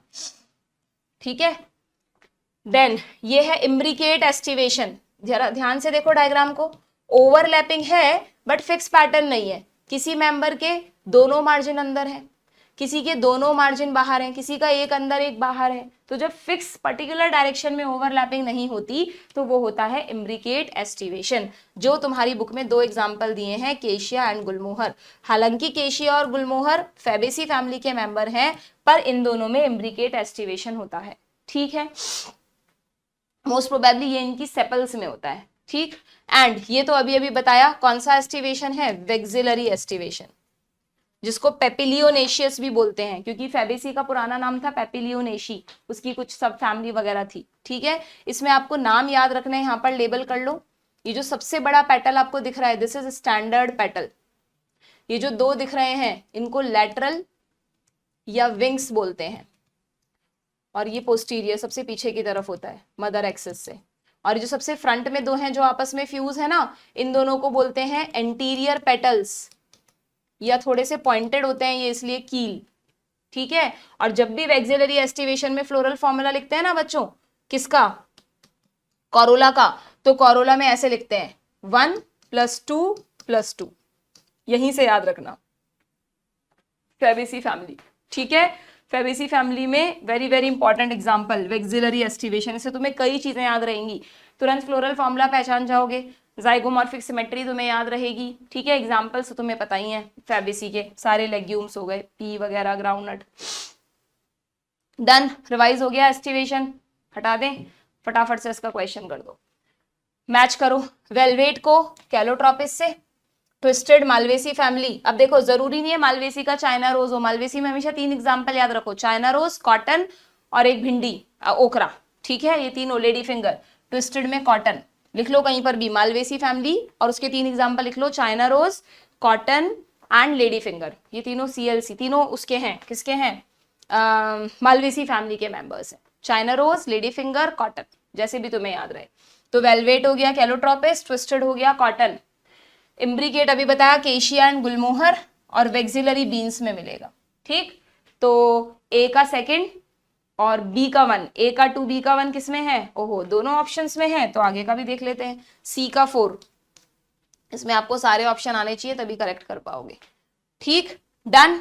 ठीक है। देन ये है इम्ब्रिकेट एस्टिवेशन, जरा ध्यान से देखो डायग्राम को, ओवरलैपिंग है बट फिक्स पैटर्न नहीं है, किसी मेंबर के दोनों मार्जिन अंदर है, किसी के दोनों मार्जिन बाहर हैं, किसी का एक अंदर एक बाहर है, तो जब फिक्स पर्टिकुलर डायरेक्शन में ओवरलैपिंग नहीं होती तो वो होता है इम्ब्रिकेट एस्टिवेशन, जो तुम्हारी बुक में दो एग्जांपल दिए हैं, केशिया एंड गुलमोहर। हालांकि केशिया और गुलमोहर फैबेसी फैमिली के मेंबर हैं, पर इन दोनों में इम्ब्रिकेट एस्टिवेशन होता है, ठीक है, मोस्ट प्रोबेबली ये इनकी सेपल्स में होता है, ठीक। एंड ये तो अभी अभी बताया कौन सा एस्टिवेशन है, वेक्सिलरी एस्टिवेशन, जिसको पेपिलियोनेशियस भी बोलते हैं, क्योंकि फैबेसी का पुराना नाम था पेपिलियोनेशी, उसकी कुछ सब फैमिली वगैरह थी, ठीक है। इसमें आपको नाम याद रखना है, यहाँ पर लेबल कर लो। ये जो सबसे बड़ा पेटल आपको दिख रहा है, दिस इज स्टैंडर्ड पेटल। ये जो दो दिख रहे हैं इनको लैटरल या विंग्स बोलते हैं, और ये पोस्टीरियर सबसे पीछे की तरफ होता है मदर एक्सिस से, और ये जो सबसे फ्रंट में दो हैं जो आपस में फ्यूज है ना, इन दोनों को बोलते हैं एंटीरियर पेटल्स, या थोड़े से पॉइंटेड होते हैं ये इसलिए कील, ठीक है। और जब भी वेक्सिलरी एस्टिवेशन में फ्लोरल फॉर्मूला लिखते हैं ना बच्चों, किसका, कोरोला का, तो कोरोला में ऐसे लिखते हैं 1 + 2 + 2, यहीं से याद रखना, फैबेसी फैमिली, ठीक है। फैबेसी फैमिली में very very important example vexillary aestivation, इससे तुम्हें कई चीजें याद रहेंगी, तुरंत फ्लोरल फॉर्मूला पहचान जाओगे, जाइगोमॉर्फिक सिमेट्री तुम्हें याद रहेगी, ठीक है। एग्जांपल्स तो तुम्हें पता ही है फैबेसी के, सारे लेग्यूम्स हो गए, पी वगैरह, ग्राउंडनट। डन, रिवाइज हो गया एस्टिवेशन, हटा दें फटाफट से, इसका क्वेश्चन कर दो, मैच करो वेलवेट को कैलोट्रोपिस से, ट्विस्टेड मालवेसी फैमिली। अब देखो जरूरी नहीं है मालवेसी का चाइना रोज हो, मालवेसी में हमेशा 3 एग्जाम्पल याद रखो, चाइना रोज, कॉटन और एक भिंडी ओकरा, ठीक है, ये तीनों, लेडी फिंगर। ट्विस्टेड में कॉटन लिख लो कहीं पर भी, मालवेसी फैमिली और उसके 3 एग्जाम्पल लिख लो, China rose, cotton and lady finger, ये तीनों CLC, तीनों उसके हैं, किसके हैं, मालवेसी फैमिली के मेंबर्स हैं, China rose, lady finger, cotton, जैसे भी तुम्हें याद रहे। तो वेलवेट हो गया कैलोट्रोपिस, ट्विस्टेड हो गया कॉटन, इम्ब्रिकेट अभी बताया केशिया एंड गुलमोहर, और वेक्सिलरी बीन्स में मिलेगा, ठीक। तो ए का सेकंड और बी का 1, ए का 2 बी का 1 किसमें है, ओहो दोनों ऑप्शंस में है, तो आगे का भी देख लेते हैं, सी का 4, इसमें आपको सारे ऑप्शन आने चाहिए तभी करेक्ट कर पाओगे, ठीक। डन,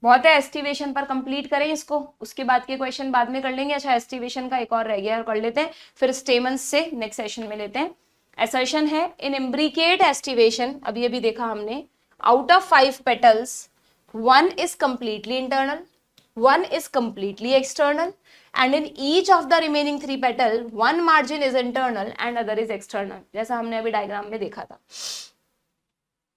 बहुत है, एस्टिवेशन पर कंप्लीट करें इसको, उसके बाद के क्वेश्चन बाद में कर लेंगे। अच्छा एस्टिवेशन का एक और रह गया और कर लेते हैं, फिर स्टेमन्स से नेक्स्ट सेशन में लेते हैं। असर्शन है इन इम्ब्रिकेट एस्टिवेशन, अभी अभी देखा हमने, out of 5 petals 1 is completely internal, 1 is completely external, and in each of the remaining 3 petal 1 margin is internal and other is external, जैसा हमने अभी डायग्राम में देखा था।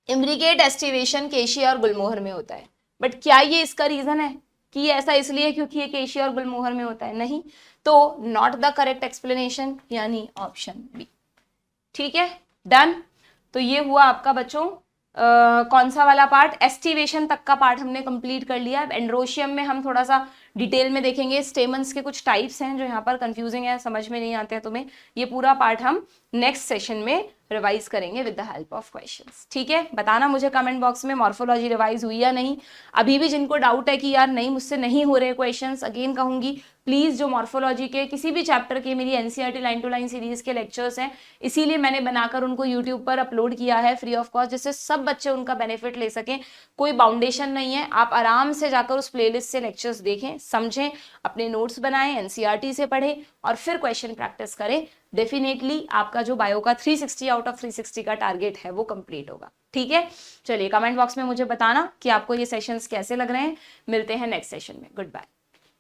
इम्ब्रिकेट एस्टिवेशन केशिया और गुलमोहर में होता है, बट क्या ये इसका रीजन है कि ऐसा इसलिए क्योंकि ये केशिया और गुलमोहर में होता है, नहीं, तो नॉट द करेक्ट एक्सप्लेनेशन, यानी ऑप्शन बी, ठीक है। डन, तो ये हुआ आपका बच्चों कौन सा वाला पार्ट, एस्टिवेशन तक का पार्ट हमने कंप्लीट कर लिया। एंड्रोशियम में हम थोड़ा सा डिटेल में देखेंगे, स्टेमन्स के कुछ टाइप्स हैं जो यहाँ पर कंफ्यूजिंग है, समझ में नहीं आते हैं तुम्हें, ये पूरा पार्ट हम नेक्स्ट सेशन में रिवाइज करेंगे with the help of questions, ठीक है। बताना मुझे कमेंट बॉक्स में मॉर्फोलॉजी रिवाइज हुई या नहीं। अभी भी जिनको डाउट है कि यार नहीं मुझसे नहीं हो रहे क्वेश्चंस, अगेन कहूंगी प्लीज जो मॉर्फोलॉजी के किसी भी चैप्टर के मेरी NCERT line to line series के लेक्चर्स हैं, इसीलिए मैंने बनाकर उनको यूट्यूब पर अपलोड किया है फ्री ऑफ कॉस्ट, जिससे सब बच्चे उनका बेनिफिट ले सकें। कोई बाउंडेशन नहीं है, आप आराम से जाकर उस प्लेलिस्ट से लेक्चर्स देखें, समझें, अपने नोट्स बनाएं, NCERT से पढ़ें और फिर क्वेश्चन प्रैक्टिस करें। डेफिनेटली आपका जो बायो का 360 आउट ऑफ 360 का टारगेट है वो कंप्लीट होगा, ठीक है। चलिए कमेंट बॉक्स में मुझे बताना कि आपको ये सेशंस कैसे लग रहे हैं। मिलते हैं नेक्स्ट सेशन में, गुड बाय।